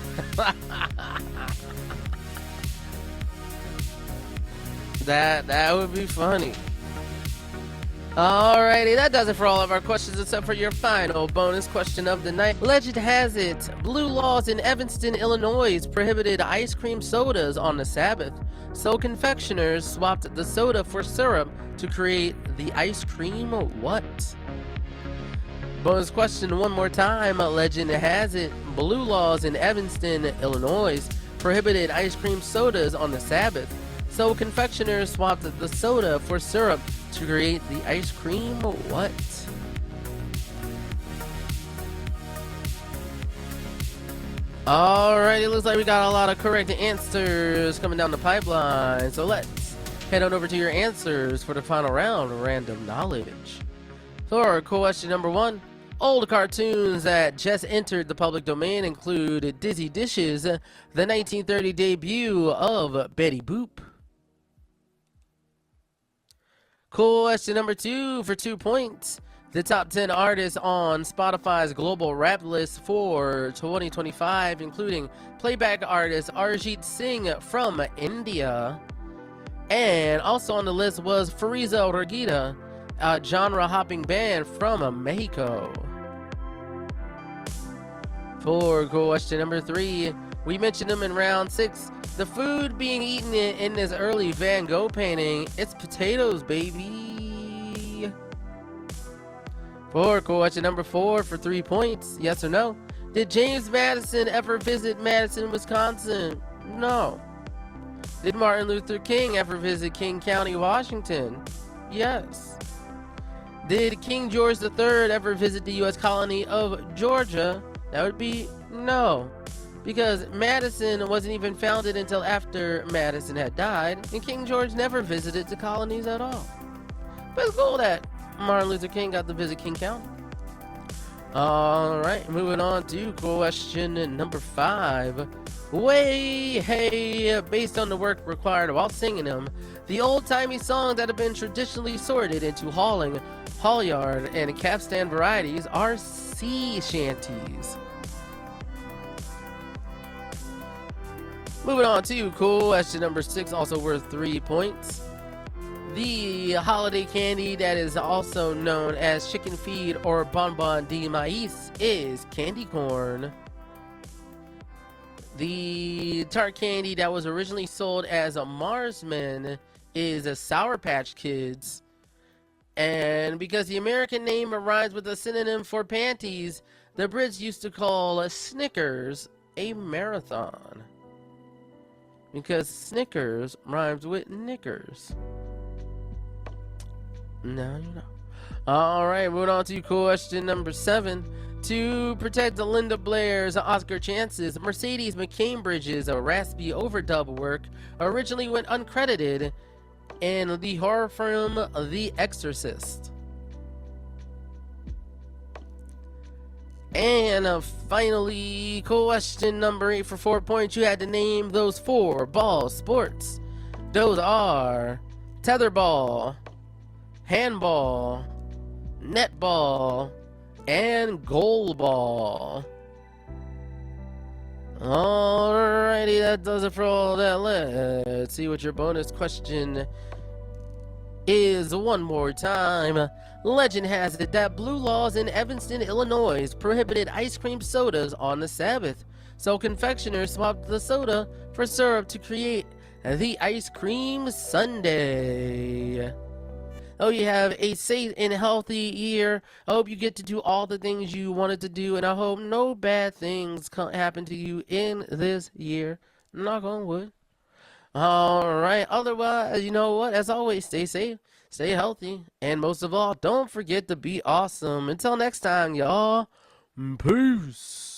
Speaker 1: That would be funny. Alrighty, that does it for all of our questions except for your final bonus question of the night. Legend has it, blue laws in Evanston, Illinois prohibited ice cream sodas on the Sabbath, so confectioners swapped the soda for syrup to create the ice cream what? Bonus question one more time. Legend has it, blue laws in Evanston, Illinois prohibited ice cream sodas on the Sabbath, so confectioners swapped the soda for syrup to create the ice cream what? Alright, it looks like we got a lot of correct answers coming down the pipeline, so let's head on over to your answers for the final round of random knowledge. For question number 1, old cartoons that just entered the public domain include Dizzy Dishes, the 1930 debut of Betty Boop. Question number 2 for 2 points. The top 10 artists on Spotify's global rap list for 2025, including playback artist Arijit Singh from India. And also on the list was Fariza Regida, a genre-hopping band from Mexico. For question number 3, we mentioned them in round 6. The food being eaten in this early Van Gogh painting, it's potatoes, baby. For question number 4 for 3 points, yes or no? Did James Madison ever visit Madison, Wisconsin? No. Did Martin Luther King ever visit King County, Washington? Yes. Did King George III ever visit the U.S. colony of Georgia? That would be no, because Madison wasn't even founded until after Madison had died, and King George never visited the colonies at all. But it's cool that Martin Luther King got to visit King County. Alright, moving on to question number 5. Hey, based on the work required while singing them, the old-timey songs that have been traditionally sorted into hauling, halyard, and capstan varieties are sea shanties. Moving on to question number 6, also worth 3 points. The holiday candy that is also known as chicken feed or bonbon de maíz is candy corn. The tart candy that was originally sold as a Marsman is a Sour Patch Kids. And because the American name rhymes with a synonym for panties, the Brits used to call Snickers a marathon. Because Snickers rhymes with knickers. Now you know. Alright, moving on to question number 7. To protect Linda Blair's Oscar chances, Mercedes McCambridge's raspy overdub work originally went uncredited in the horror film The Exorcist. And finally, question number 8 for 4 points. You had to name those 4 ball sports. Those are tetherball, handball, netball, and goalball. Alrighty, that does it for all that. Let's see what your bonus question is one more time. Legend has it that blue laws in Evanston, Illinois prohibited ice cream sodas on the Sabbath, so confectioners swapped the soda for syrup to create the ice cream sundae. Oh, you have a safe and healthy year. I hope you get to do all the things you wanted to do, and I hope no bad things happen to you in this year. Knock on wood. Alright, otherwise, you know what? As always, stay safe, stay healthy, and most of all, don't forget to be awesome. Until next time, y'all. Peace.